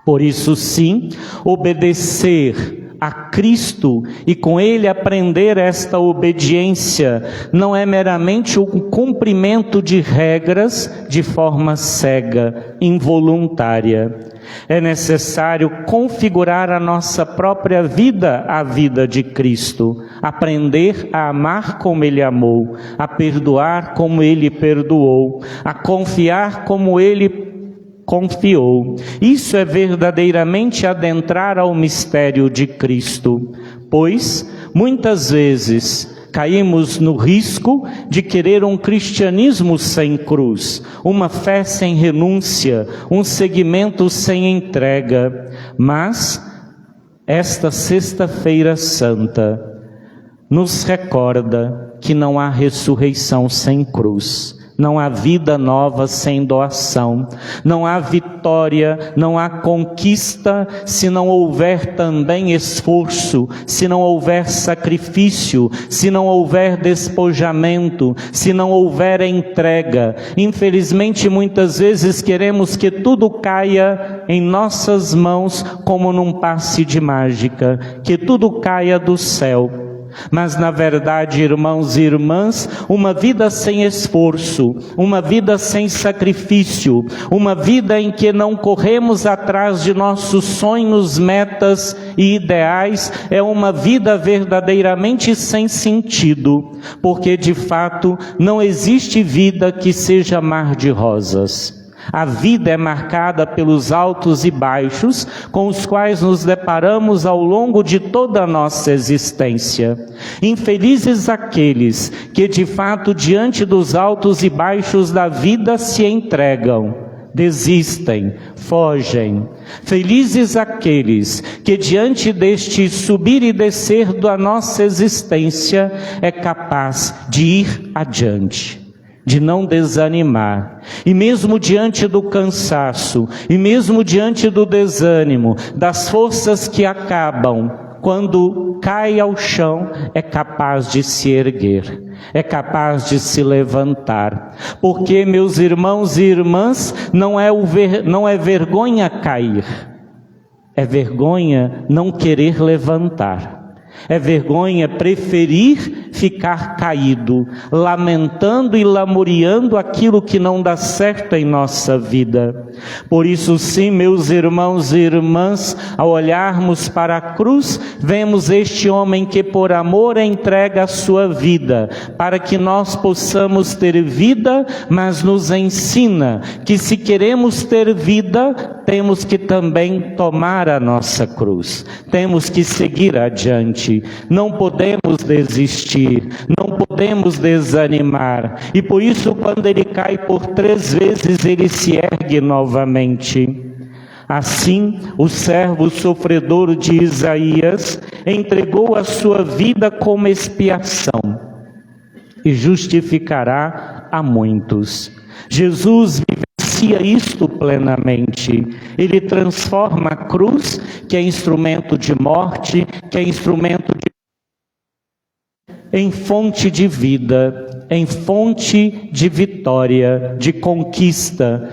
Por isso, sim, obedecer a Cristo e com Ele aprender esta obediência não é meramente o cumprimento de regras de forma cega, involuntária. É necessário configurar a nossa própria vida à vida de Cristo, aprender a amar como Ele amou, a perdoar como Ele perdoou, a confiar como Ele confiou. Isso é verdadeiramente adentrar ao mistério de Cristo, pois muitas vezes caímos no risco de querer um cristianismo sem cruz, uma fé sem renúncia, um seguimento sem entrega. Mas esta Sexta-feira Santa nos recorda que não há ressurreição sem cruz. Não há vida nova sem doação, não há vitória, não há conquista se não houver também esforço, se não houver sacrifício, se não houver despojamento, se não houver entrega. Infelizmente, muitas vezes queremos que tudo caia em nossas mãos como num passe de mágica, que tudo caia do céu. Mas na verdade, irmãos e irmãs, uma vida sem esforço, uma vida sem sacrifício, uma vida em que não corremos atrás de nossos sonhos, metas e ideais, é uma vida verdadeiramente sem sentido, porque de fato não existe vida que seja mar de rosas. A vida é marcada pelos altos e baixos com os quais nos deparamos ao longo de toda a nossa existência. Infelizes aqueles que de fato diante dos altos e baixos da vida se entregam, desistem, fogem. Felizes aqueles que diante deste subir e descer da nossa existência é capaz de ir adiante, de não desanimar, e mesmo diante do cansaço, e mesmo diante do desânimo, das forças que acabam, quando cai ao chão, é capaz de se erguer, é capaz de se levantar, porque, meus irmãos e irmãs, não é vergonha cair, é vergonha não querer levantar. É vergonha preferir ficar caído, lamentando e lamuriando aquilo que não dá certo em nossa vida. Por isso sim, meus irmãos e irmãs, ao olharmos para a cruz, vemos este homem que por amor entrega a sua vida, para que nós possamos ter vida, mas nos ensina que se queremos ter vida, temos que também tomar a nossa cruz, temos que seguir adiante. Não podemos desistir, não podemos desanimar, e por isso quando ele cai por 3 vezes, ele se ergue novamente. Assim, o servo sofredor de Isaías entregou a sua vida como expiação e justificará a muitos. Jesus vivencia isto plenamente. Ele transforma a cruz, que é instrumento de morte, que é instrumento em fonte de vida, em fonte de vitória, de conquista.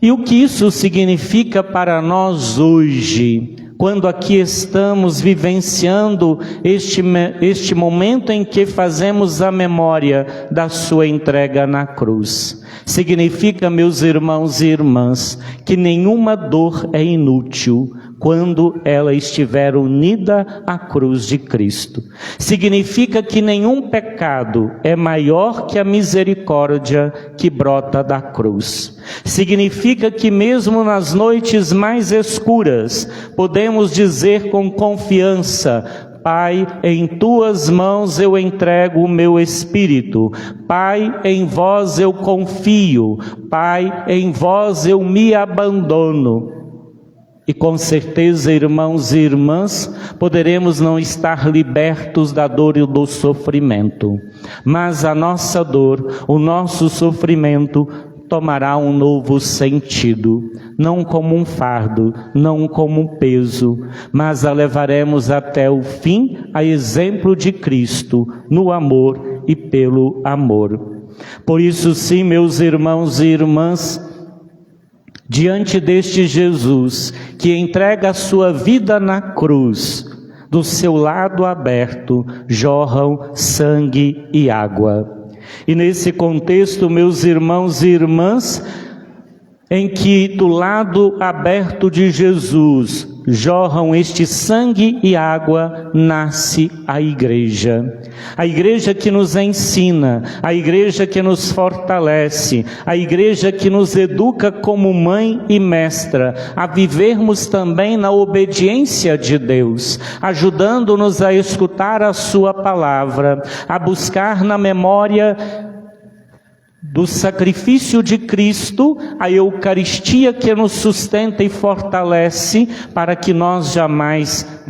E o que isso significa para nós hoje, quando aqui estamos vivenciando este momento em que fazemos a memória da sua entrega na cruz? Significa, meus irmãos e irmãs, que nenhuma dor é inútil quando ela estiver unida à cruz de Cristo. Significa que nenhum pecado é maior que a misericórdia que brota da cruz. Significa que mesmo nas noites mais escuras, podemos dizer com confiança: Pai, em tuas mãos eu entrego o meu espírito. Pai, em vós eu confio. Pai, em vós eu me abandono. E com certeza, irmãos e irmãs, poderemos não estar libertos da dor e do sofrimento, mas a nossa dor, o nosso sofrimento tomará um novo sentido, não como um fardo, não como um peso, mas a levaremos até o fim, a exemplo de Cristo, no amor e pelo amor. Por isso sim, meus irmãos e irmãs, diante deste Jesus, que entrega a sua vida na cruz, do seu lado aberto jorram sangue e água. E nesse contexto, meus irmãos e irmãs, em que do lado aberto de Jesus jorram este sangue e água, nasce a igreja. A igreja que nos ensina, a igreja que nos fortalece, a igreja que nos educa como mãe e mestra, a vivermos também na obediência de Deus, ajudando-nos a escutar a sua palavra, a buscar na memória do sacrifício de Cristo, a Eucaristia que nos sustenta e fortalece, para que nós jamais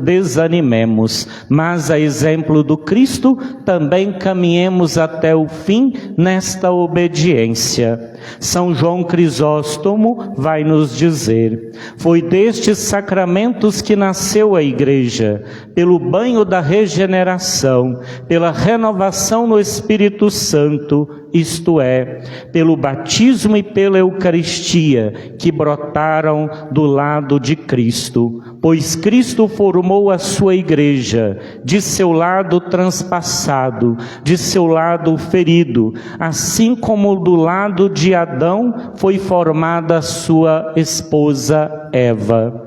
desanimemos, mas a exemplo do Cristo, também caminhemos até o fim nesta obediência. São João Crisóstomo vai nos dizer: foi destes sacramentos que nasceu a igreja, pelo banho da regeneração, pela renovação no Espírito Santo, isto é, pelo batismo e pela Eucaristia, que brotaram do lado de Cristo, pois Cristo formou a sua igreja, de seu lado transpassado, de seu lado ferido, assim como do lado de Adão foi formada a sua esposa Eva.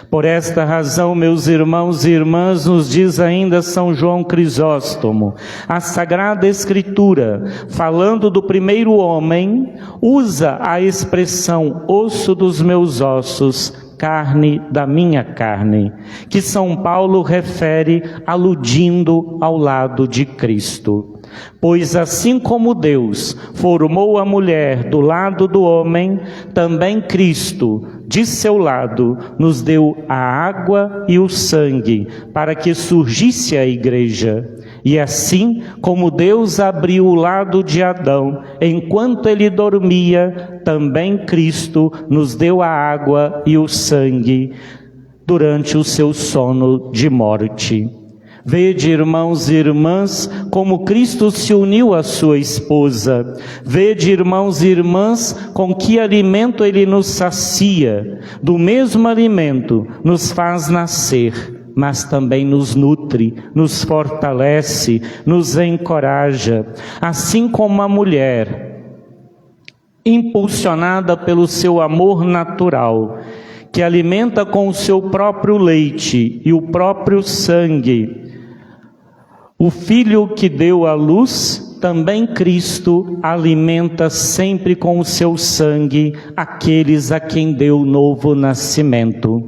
Por esta razão, meus irmãos e irmãs, nos diz ainda São João Crisóstomo, a Sagrada Escritura, falando do primeiro homem, usa a expressão osso dos meus ossos, carne da minha carne, que São Paulo refere aludindo ao lado de Cristo. Pois assim como Deus formou a mulher do lado do homem, também Cristo, de seu lado, nos deu a água e o sangue, para que surgisse a igreja. E assim como Deus abriu o lado de Adão, enquanto ele dormia, também Cristo nos deu a água e o sangue, durante o seu sono de morte. Vede, irmãos e irmãs, como Cristo se uniu à sua esposa. Vede, irmãos e irmãs, com que alimento Ele nos sacia. Do mesmo alimento nos faz nascer, mas também nos nutre, nos fortalece, nos encoraja. Assim como a mulher, impulsionada pelo seu amor natural, que alimenta com o seu próprio leite e o próprio sangue o Filho que deu à luz, também Cristo alimenta sempre com o seu sangue aqueles a quem deu novo nascimento.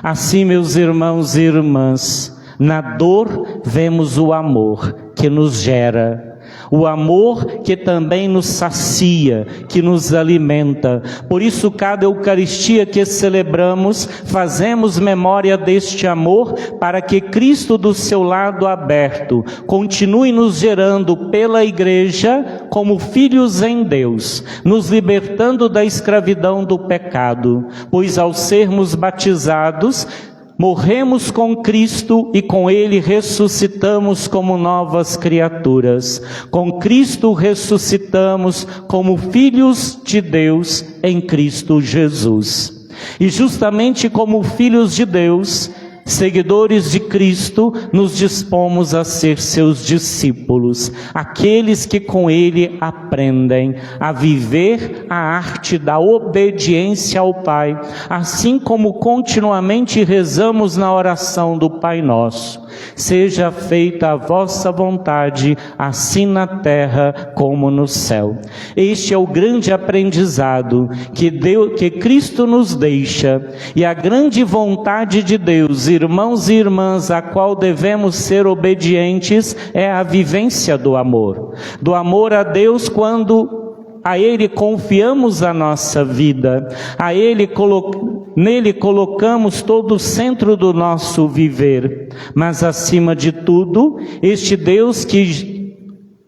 Assim, meus irmãos e irmãs, na dor vemos o amor que nos gera, o amor que também nos sacia, que nos alimenta. Por isso, cada Eucaristia que celebramos, fazemos memória deste amor, para que Cristo, do seu lado aberto, continue nos gerando pela Igreja como filhos em Deus, nos libertando da escravidão do pecado. Pois ao sermos batizados, morremos com Cristo e com Ele ressuscitamos como novas criaturas. Com Cristo ressuscitamos como filhos de Deus em Cristo Jesus. E justamente como filhos de Deus, seguidores de Cristo, nos dispomos a ser seus discípulos, aqueles que com Ele aprendem a viver a arte da obediência ao Pai, assim como continuamente rezamos na oração do Pai Nosso. Seja feita a vossa vontade, assim na terra como no céu. Este é o grande aprendizado que Cristo nos deixa, e a grande vontade de Deus, irmãos e irmãs, a qual devemos ser obedientes, é a vivência do amor a Deus, quando a Ele confiamos a nossa vida, nele colocamos todo o centro do nosso viver, mas acima de tudo, este Deus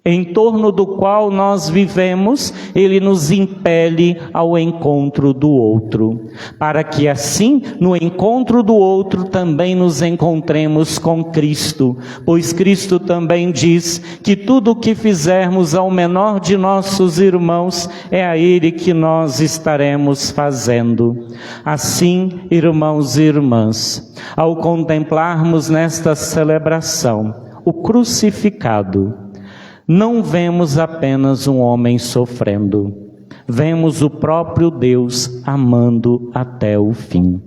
em torno do qual nós vivemos, Ele nos impele ao encontro do outro, para que assim, no encontro do outro, também nos encontremos com Cristo, pois Cristo também diz que tudo o que fizermos ao menor de nossos irmãos, é a Ele que nós estaremos fazendo. Assim, irmãos e irmãs, ao contemplarmos nesta celebração o crucificado, não vemos apenas um homem sofrendo, vemos o próprio Deus amando até o fim.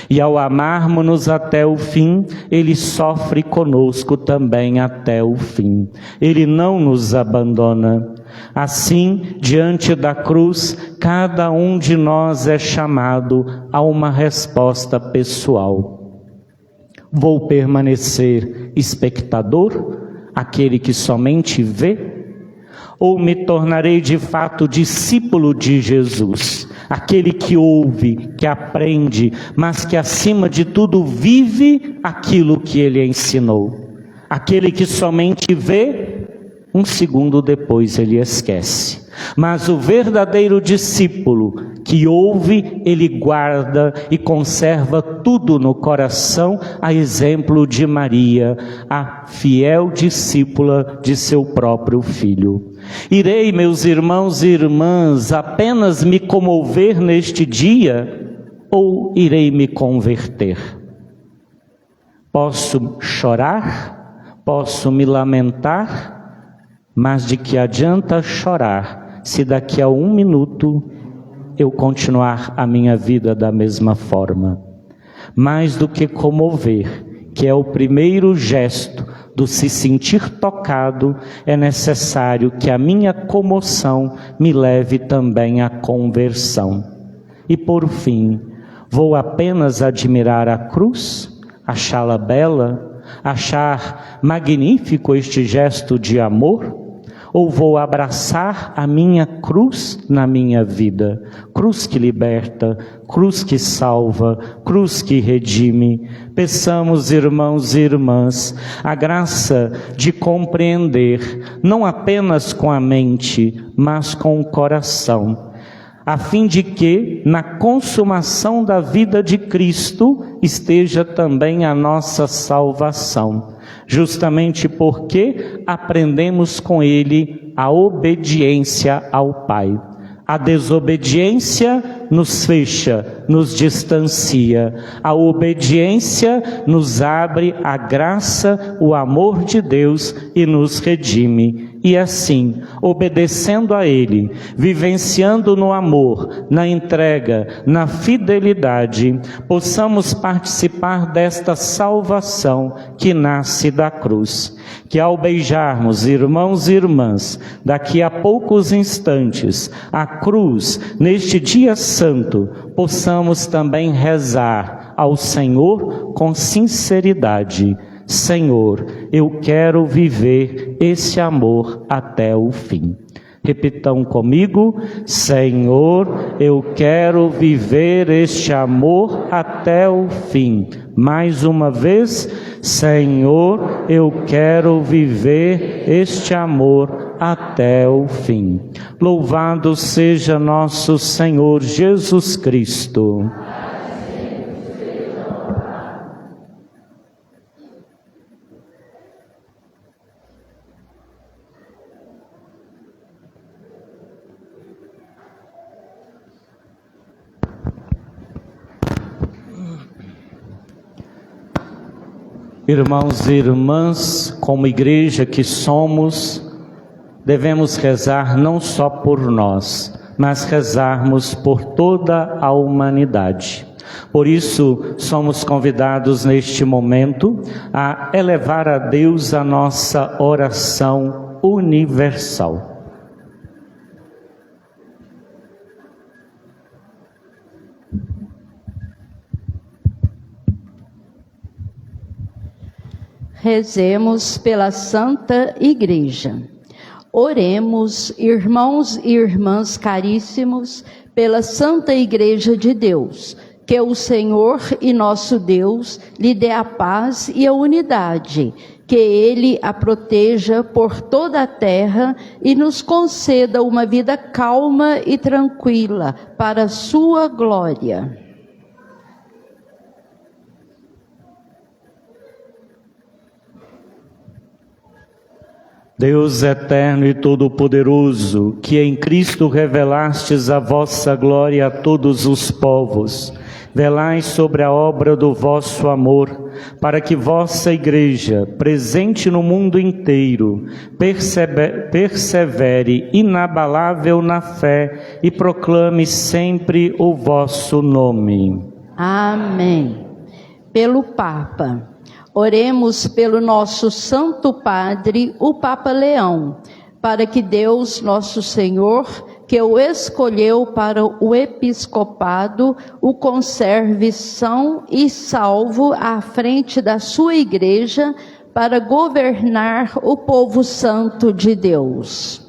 E ao amarmos-nos até o fim, Ele sofre conosco também até o fim. Ele não nos abandona. Assim, diante da cruz, cada um de nós é chamado a uma resposta pessoal. Vou permanecer espectador, aquele que somente vê? Ou me tornarei de fato discípulo de Jesus, aquele que ouve, que aprende, mas que acima de tudo vive aquilo que Ele ensinou? Aquele que somente vê, um segundo depois ele esquece. Mas o verdadeiro discípulo que ouve, ele guarda e conserva tudo no coração, a exemplo de Maria, a fiel discípula de seu próprio filho. Irei, meus irmãos e irmãs, apenas me comover neste dia, ou irei me converter? Posso chorar, posso me lamentar, mas de que adianta chorar se daqui a 1 minuto eu continuar a minha vida da mesma forma? mais do que comover, que é o primeiro gesto do se sentir tocado, é necessário que a minha comoção me leve também à conversão. E por fim, vou apenas admirar a cruz, achá-la bela, achar magnífico este gesto de amor? Ou vou abraçar a minha cruz na minha vida? Cruz que liberta, cruz que salva, cruz que redime. Peçamos, irmãos e irmãs, a graça de compreender, não apenas com a mente, mas com o coração, a fim de que, na consumação da vida de Cristo, esteja também a nossa salvação. Justamente porque aprendemos com Ele a obediência ao Pai. A desobediência nos fecha, nos distancia. A obediência nos abre a graça, o amor de Deus e nos redime. E assim, obedecendo a Ele, vivenciando no amor, na entrega, na fidelidade, possamos participar desta salvação que nasce da cruz. Que ao beijarmos, irmãos e irmãs, daqui a poucos instantes, a cruz, neste dia santo, possamos também rezar ao Senhor com sinceridade. Senhor, eu quero viver esse amor até o fim. Repitam comigo: Senhor, eu quero viver este amor até o fim. Mais uma vez: Senhor, eu quero viver este amor até o fim. Louvado seja nosso Senhor Jesus Cristo. Irmãos e irmãs, como igreja que somos, devemos rezar não só por nós, mas rezarmos por toda a humanidade. Por isso, somos convidados neste momento a elevar a Deus a nossa oração universal. Rezemos pela Santa Igreja. Oremos, irmãos e irmãs caríssimos, pela Santa Igreja de Deus, que o Senhor e nosso Deus lhe dê a paz e a unidade, que Ele a proteja por toda a terra e nos conceda uma vida calma e tranquila para a sua glória. Deus eterno e todo-poderoso, que em Cristo revelastes a vossa glória a todos os povos, velai sobre a obra do vosso amor, para que vossa Igreja, presente no mundo inteiro, persevere inabalável na fé e proclame sempre o vosso nome. Amém. Pelo Papa. Oremos pelo nosso Santo Padre, o Papa Leão, para que Deus, nosso Senhor, que o escolheu para o episcopado, o conserve são e salvo à frente da sua igreja, para governar o povo santo de Deus.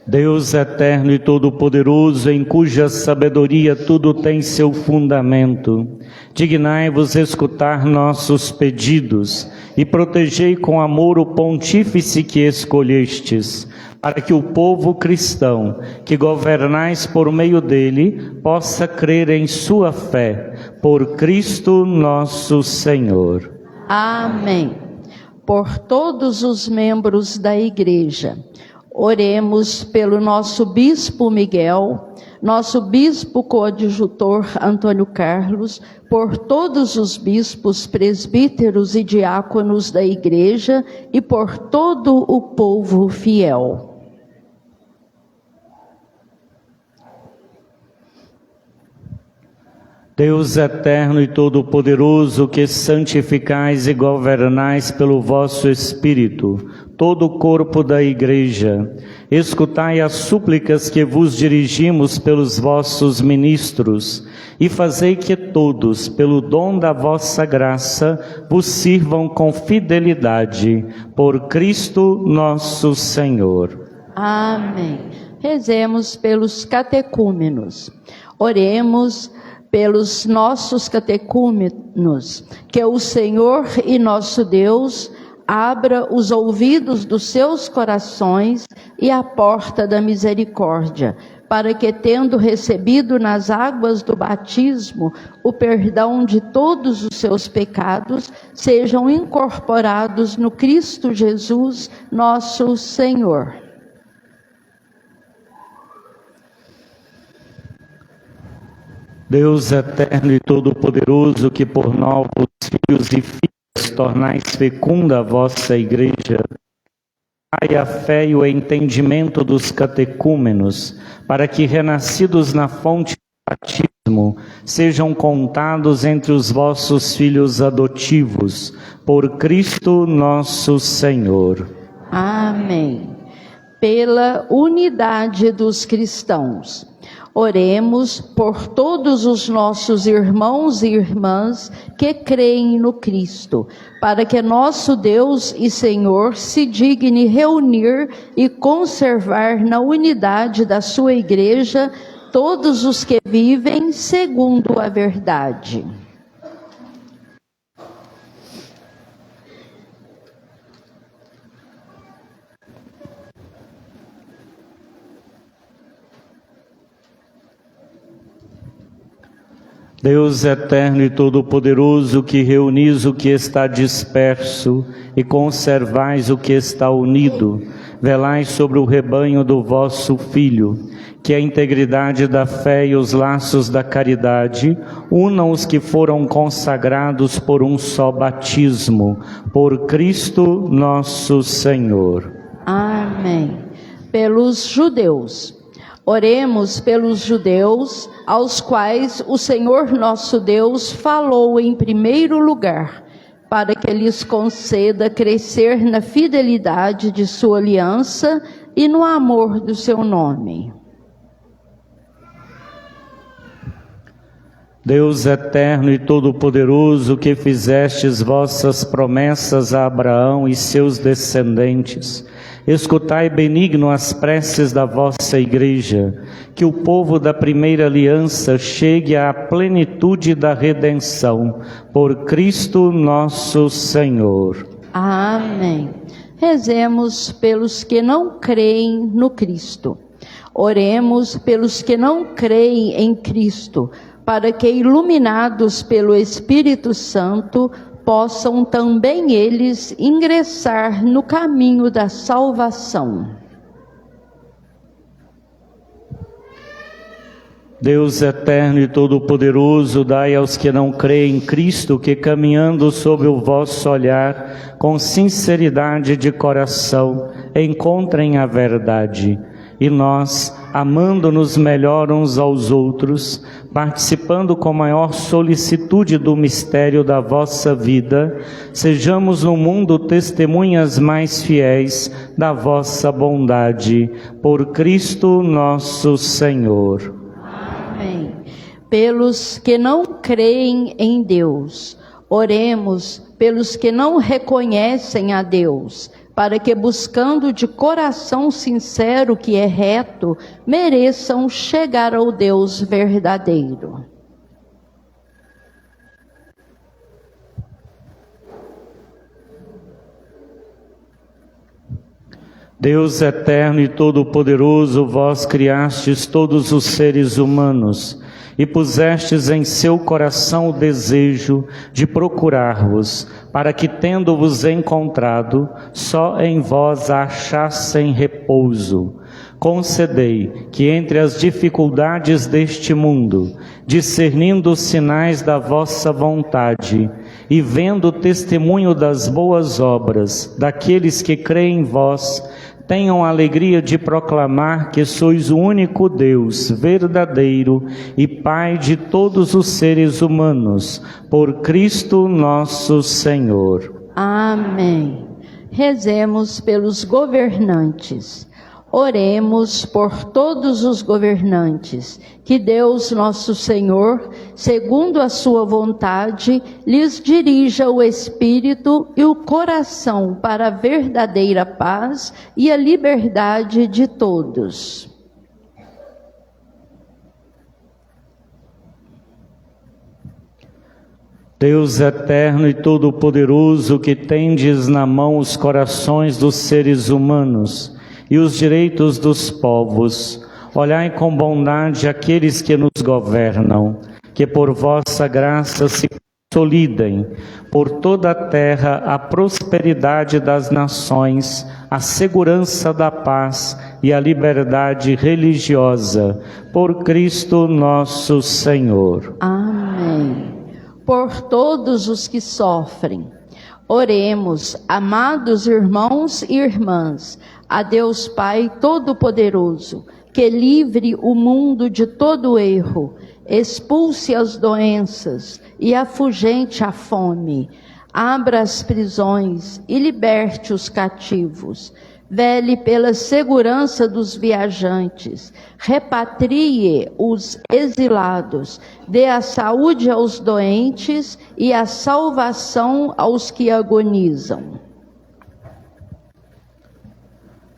Deus eterno e todo-poderoso, em cuja sabedoria tudo tem seu fundamento, dignai-vos escutar nossos pedidos e protegei com amor o pontífice que escolhestes, para que o povo cristão, que governais por meio dele, possa crer em sua fé, por Cristo nosso Senhor. Amém. Por todos os membros da Igreja, oremos pelo nosso Bispo Miguel, nosso Bispo coadjutor Antônio Carlos, por todos os bispos, presbíteros e diáconos da Igreja e por todo o povo fiel. Deus eterno e todo-poderoso, que santificais e governais pelo vosso Espírito todo o corpo da Igreja, escutai as súplicas que vos dirigimos pelos vossos ministros e fazei que todos, pelo dom da vossa graça, vos sirvam com fidelidade. Por Cristo nosso Senhor. Amém. Rezemos pelos catecúmenos. Oremos pelos nossos catecúmenos, que o Senhor e nosso Deus abra os ouvidos dos seus corações e a porta da misericórdia, para que, tendo recebido nas águas do batismo o perdão de todos os seus pecados, sejam incorporados no Cristo Jesus, nosso Senhor. Deus eterno e todo-poderoso, que por novos filhos e filhas tornais fecunda a vossa Igreja, dai a fé e o entendimento dos catecúmenos, para que, renascidos na fonte do batismo, sejam contados entre os vossos filhos adotivos, por Cristo nosso Senhor. Amém. Pela unidade dos cristãos, oremos por todos os nossos irmãos e irmãs que creem no Cristo, para que nosso Deus e Senhor se digne reunir e conservar na unidade da sua Igreja todos os que vivem segundo a verdade. Deus eterno e todo-poderoso, que reunis o que está disperso e conservais o que está unido, velai sobre o rebanho do vosso Filho, que a integridade da fé e os laços da caridade unam os que foram consagrados por um só batismo, por Cristo nosso Senhor. Amém. Pelos judeus. Oremos pelos judeus, aos quais o Senhor nosso Deus falou em primeiro lugar, para que lhes conceda crescer na fidelidade de sua aliança e no amor do seu nome. Deus eterno e todo-poderoso, que fizestes vossas promessas a Abraão e seus descendentes, escutai benigno as preces da vossa Igreja, que o povo da primeira aliança chegue à plenitude da redenção, por Cristo nosso Senhor. Amém. Rezemos pelos que não creem no Cristo. Oremos pelos que não creem em Cristo, para que, iluminados pelo Espírito Santo, possam também eles ingressar no caminho da salvação. Deus eterno e todo-poderoso, dai aos que não creem em Cristo, que caminhando sob o vosso olhar, com sinceridade de coração, encontrem a verdade. E nós, amando-nos melhor uns aos outros, participando com maior solicitude do mistério da vossa vida, sejamos no mundo testemunhas mais fiéis da vossa bondade. Por Cristo nosso Senhor. Amém. Pelos que não creem em Deus, oremos pelos que não reconhecem a Deus, para que, buscando de coração sincero que é reto, mereçam chegar ao Deus verdadeiro. Deus eterno e todo-poderoso, vós criastes todos os seres humanos e pusestes em seu coração o desejo de procurar-vos, para que, tendo-vos encontrado, só em vós achassem repouso. Concedei que, entre as dificuldades deste mundo, discernindo os sinais da vossa vontade e vendo o testemunho das boas obras daqueles que creem em vós, tenham a alegria de proclamar que sois o único Deus verdadeiro e Pai de todos os seres humanos, por Cristo nosso Senhor. Amém. Rezemos pelos governantes. Oremos por todos os governantes, que Deus nosso Senhor, segundo a sua vontade, lhes dirija o espírito e o coração para a verdadeira paz e a liberdade de todos. Deus eterno e todo-poderoso, que tendes na mão os corações dos seres humanos e os direitos dos povos, olhai com bondade aqueles que nos governam, que por vossa graça se consolidem por toda a terra a prosperidade das nações, a segurança da paz e a liberdade religiosa, por Cristo nosso Senhor. Amém. Por todos os que sofrem, oremos, amados irmãos e irmãs, a Deus Pai Todo-Poderoso, que livre o mundo de todo erro, expulse as doenças e afugente a fome, abra as prisões e liberte os cativos, vele pela segurança dos viajantes, repatrie os exilados, dê a saúde aos doentes e a salvação aos que agonizam.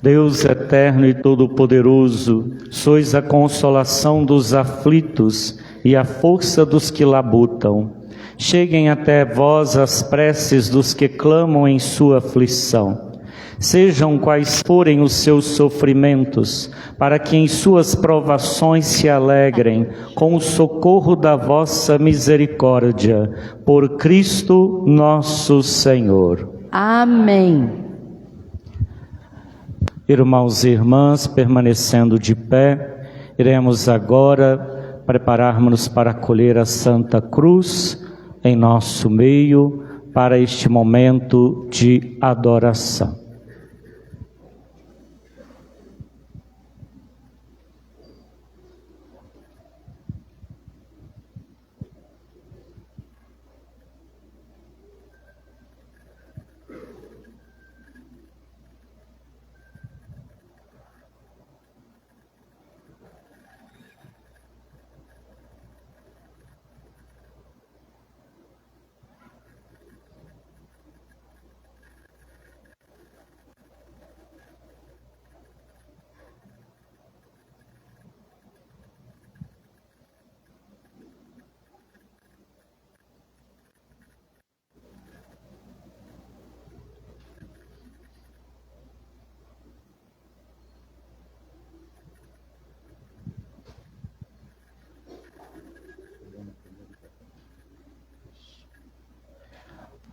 Deus eterno e todo-poderoso, sois a consolação dos aflitos e a força dos que labutam. Cheguem até vós as preces dos que clamam em sua aflição. Sejam quais forem os seus sofrimentos, para que em suas provações se alegrem com o socorro da vossa misericórdia. Por Cristo nosso Senhor. Amém. Irmãos e irmãs, permanecendo de pé, iremos agora prepararmos-nos para acolher a Santa Cruz em nosso meio, para este momento de adoração.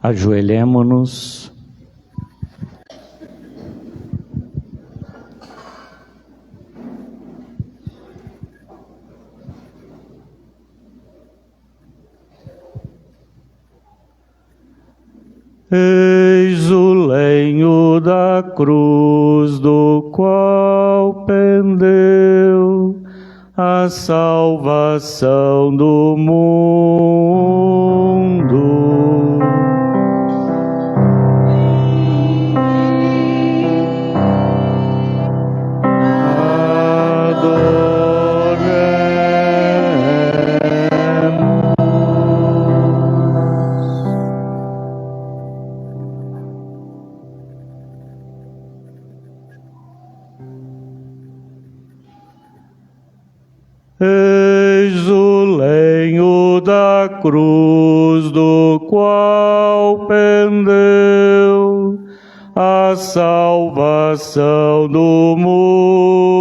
Ajoelhemo-nos. Eis o lenho da cruz do qual pendeu a salvação do mundo. Eis o lenho da cruz do qual pendeu a salvação do mundo.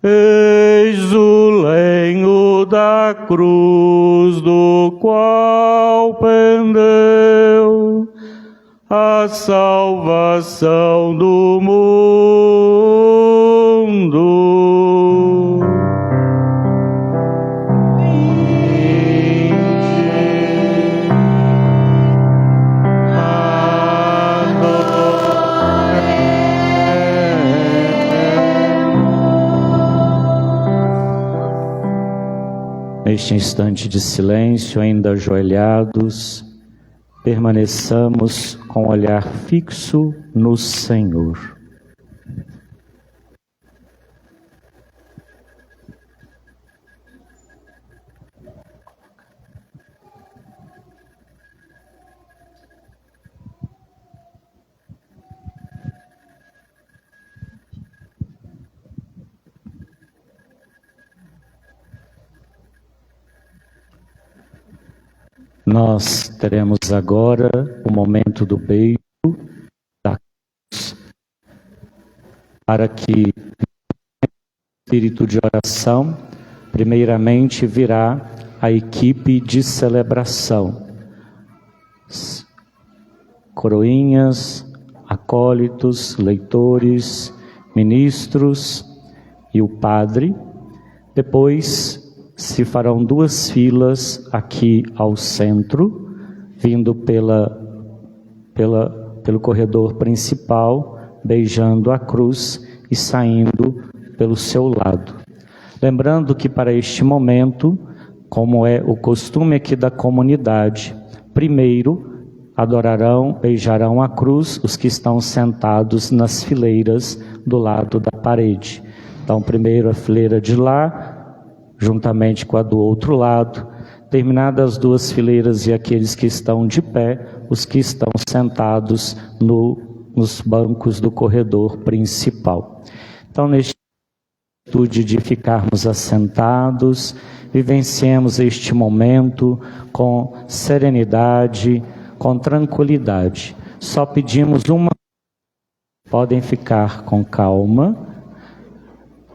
Eis o lenho da cruz do qual pendeu a salvação do mundo. Neste instante de silêncio, ainda ajoelhados, permaneçamos com o olhar fixo no Senhor. Nós teremos agora o momento do beijo da cruz, para que no espírito de oração, primeiramente virá a equipe de celebração. Coroinhas, acólitos, leitores, ministros e o padre. Depois se farão 2 filas aqui ao centro, vindo pelo corredor principal, beijando a cruz e saindo pelo seu lado. Lembrando que para este momento, como é o costume aqui da comunidade, primeiro beijarão a cruz os que estão sentados nas fileiras do lado da parede. Então, primeiro a fileira de lá, juntamente com a do outro lado, terminadas as 2 fileiras e aqueles que estão de pé, os que estão sentados nos bancos do corredor principal. Então, neste atitude de ficarmos assentados, vivenciemos este momento com serenidade, com tranquilidade. Só pedimos podem ficar com calma,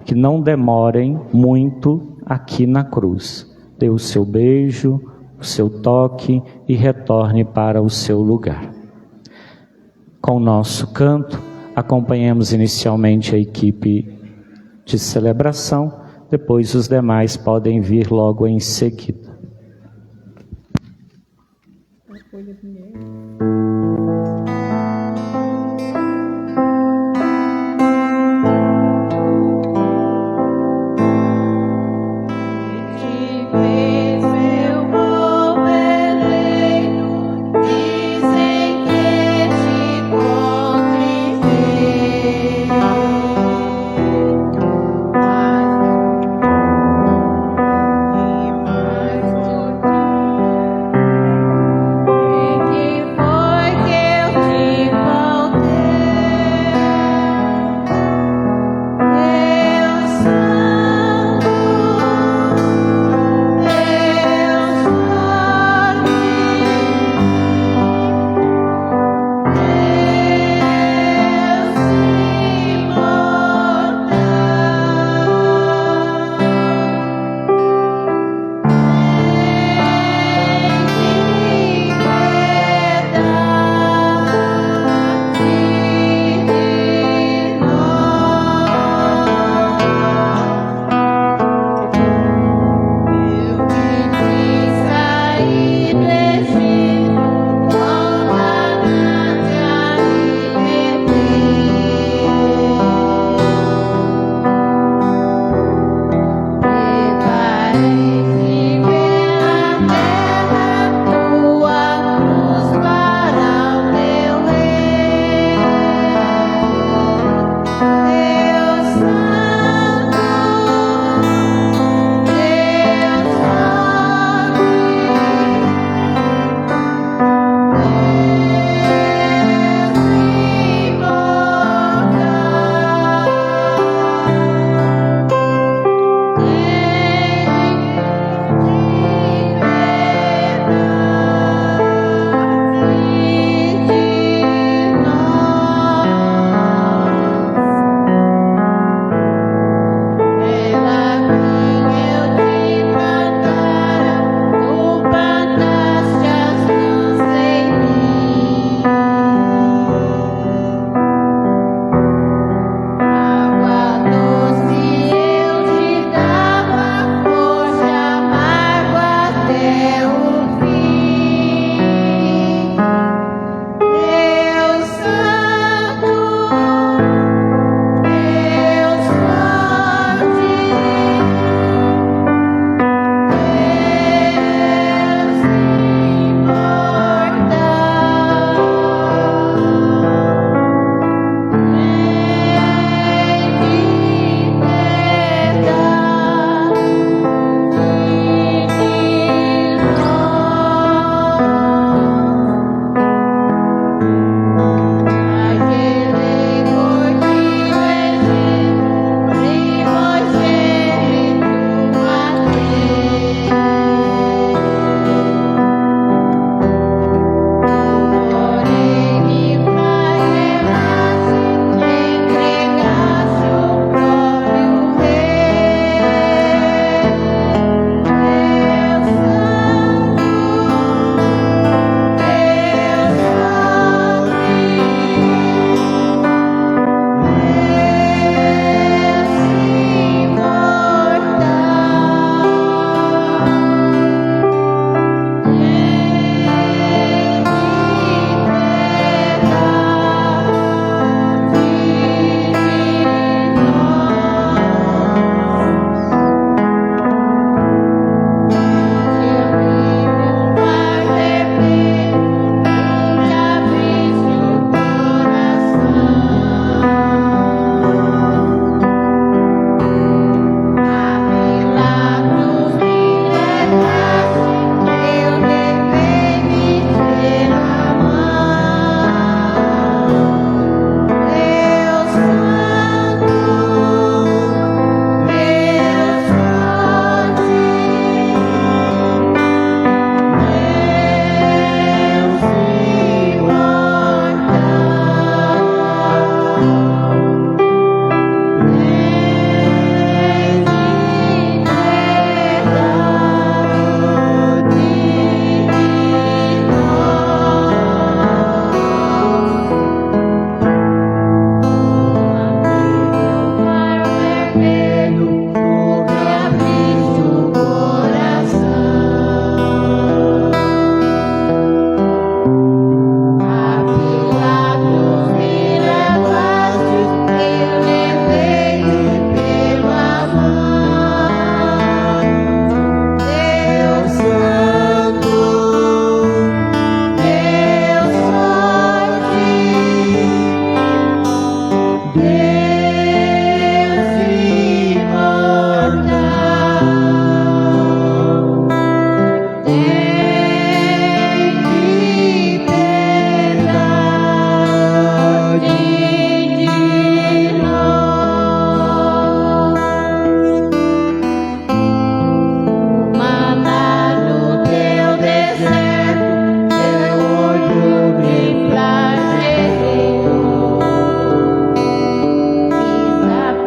que não demorem muito aqui na cruz. Dê o seu beijo, o seu toque e retorne para o seu lugar. Com o nosso canto, acompanhemos inicialmente a equipe de celebração, depois os demais podem vir logo em seguida. Que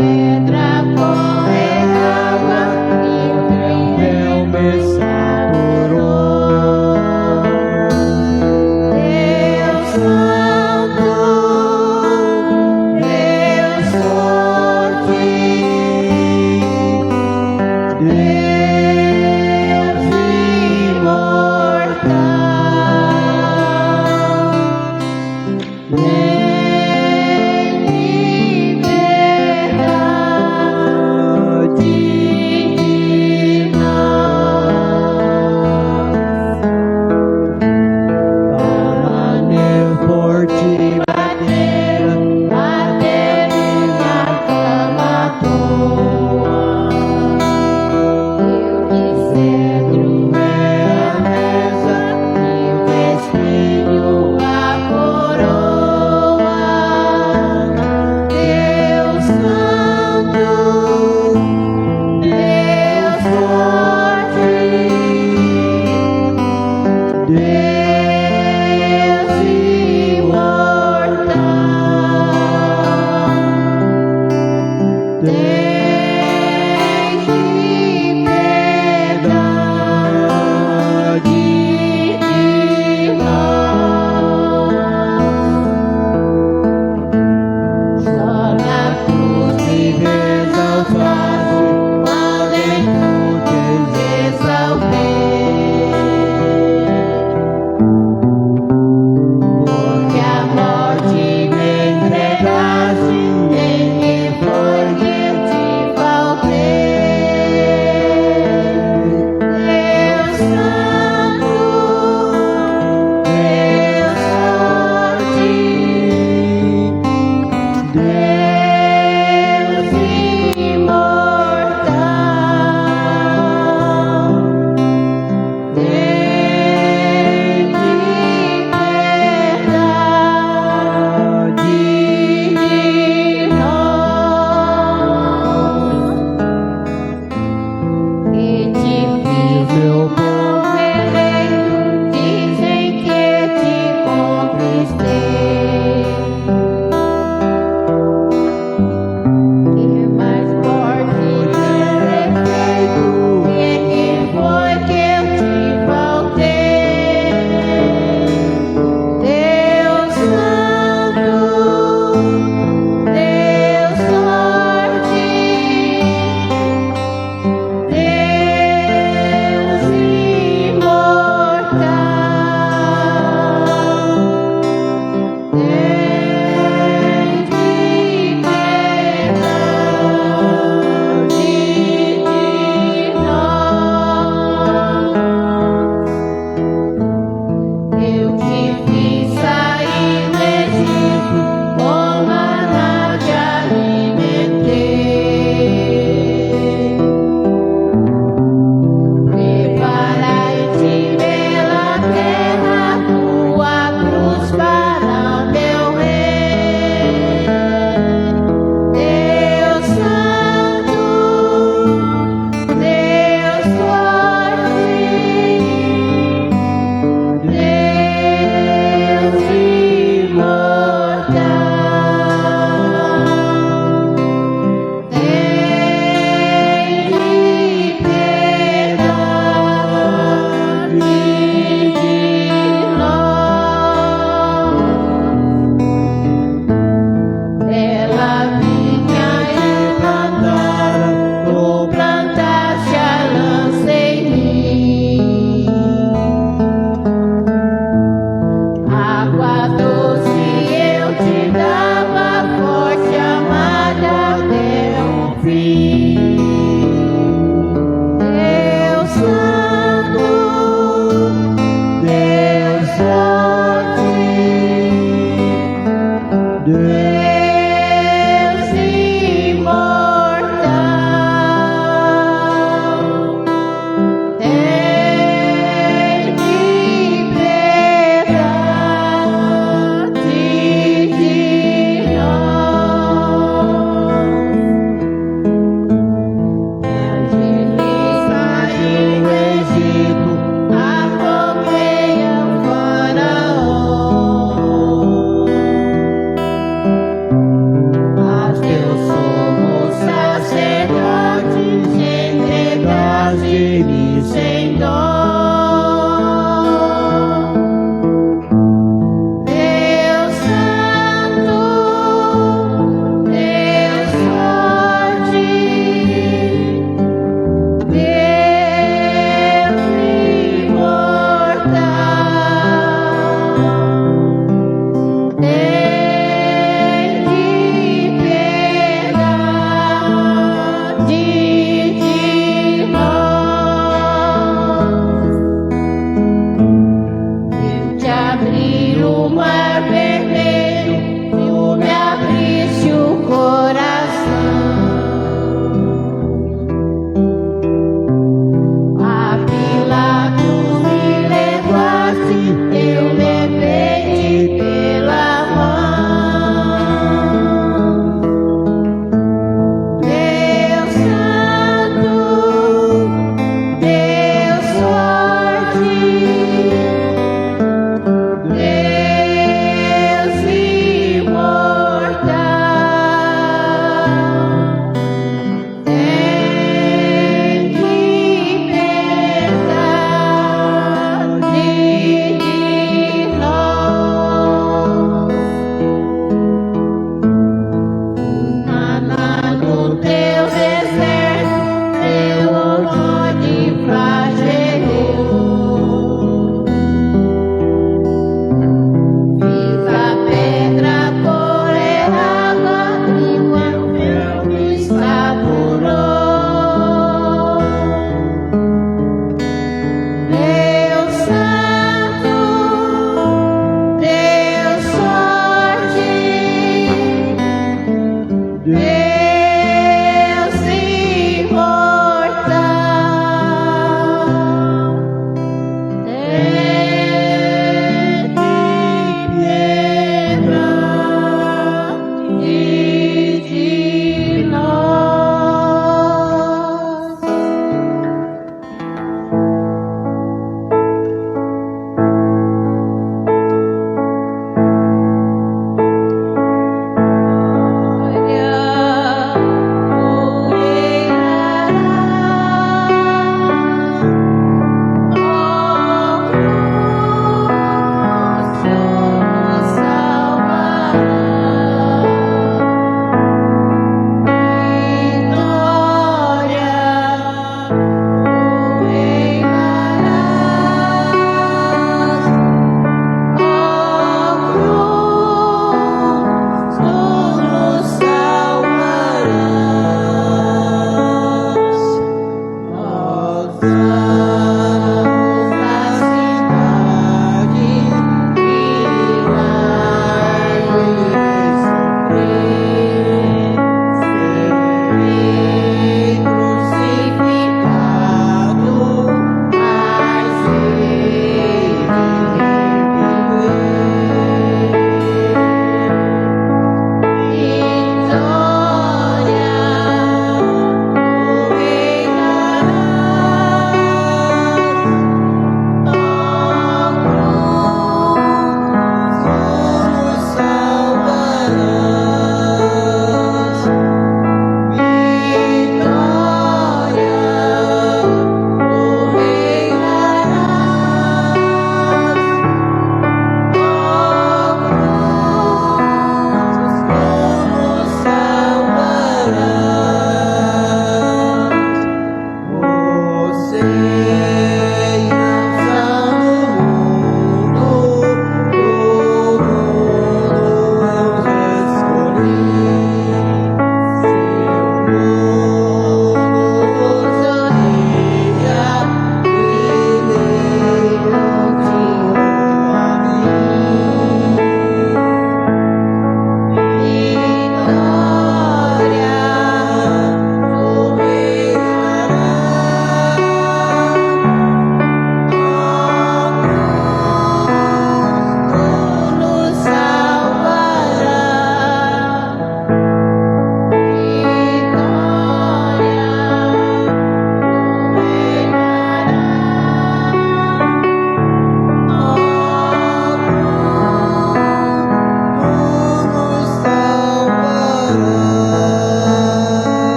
Deus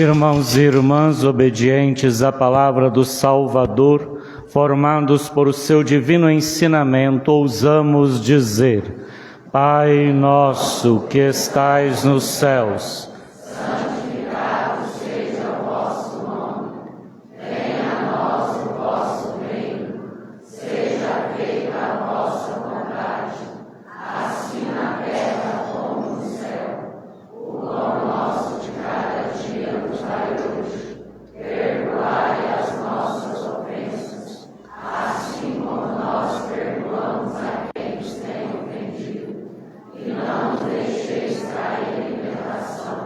Irmãos e irmãs obedientes à palavra do Salvador, formados por o seu divino ensinamento, ousamos dizer: Pai nosso que estais nos céus, santificado seja o vosso nome. Venha a nós o vosso reino. Seja feita a vossa vontade, assim na terra como no céu. O pão nosso de cada dia nos dai hoje. Perdoai as nossas ofensas, assim como nós perdoamos a quem nos tem ofendido. E não nos deixeis cair em tentação,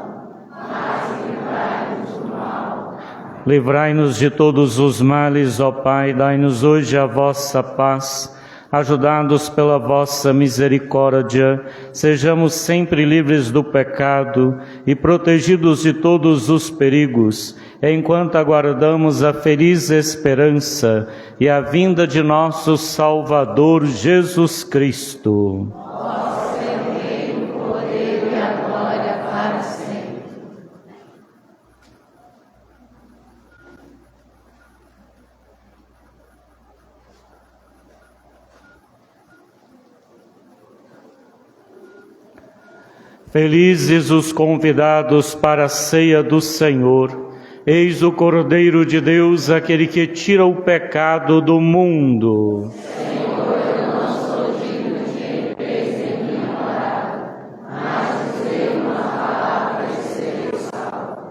mas livrai-nos do mal. livrai-nos de todos os males, ó Pai, dai-nos hoje a vossa paz. Ajudados pela vossa misericórdia, sejamos sempre livres do pecado e protegidos de todos os perigos, enquanto aguardamos a feliz esperança e a vinda de nosso Salvador Jesus Cristo. Vós tem o poder e a glória para sempre. Felizes os convidados para a ceia do Senhor. Eis o Cordeiro de Deus, aquele que tira o pecado do mundo. Senhor, eu não sou digno de entreis em minha morada, mas dizei uma palavra e serei salvo.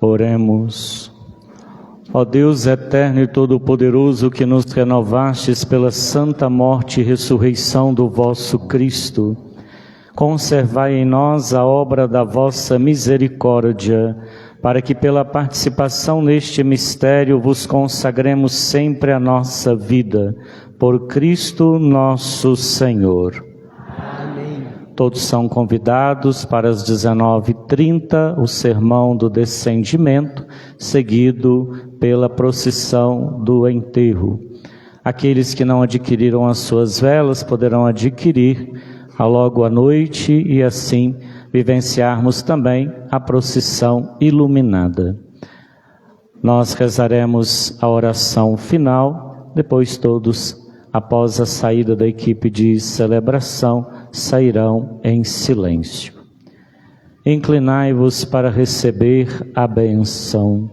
Oremos. Ó Deus eterno e todo-poderoso, que nos renovastes pela santa morte e ressurreição do vosso Cristo, conservai em nós a obra da vossa misericórdia, para que pela participação neste mistério vos consagremos sempre a nossa vida, por Cristo nosso Senhor. Todos são convidados para as 19h30, o sermão do descendimento, seguido pela procissão do enterro. Aqueles que não adquiriram as suas velas poderão adquirir logo à noite e assim vivenciarmos também a procissão iluminada. Nós rezaremos a oração final, depois todos, após a saída da equipe de celebração, sairão em silêncio. Inclinai-vos para receber a bênção.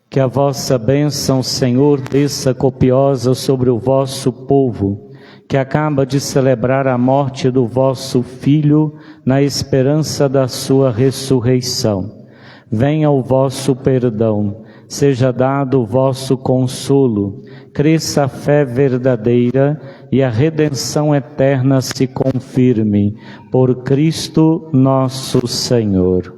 Que a vossa bênção, Senhor, desça copiosa sobre o vosso povo, que acaba de celebrar a morte do vosso Filho, na esperança da sua ressurreição. Venha o vosso perdão, seja dado o vosso consolo, cresça a fé verdadeira e a redenção eterna se confirme, por Cristo nosso Senhor.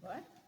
What?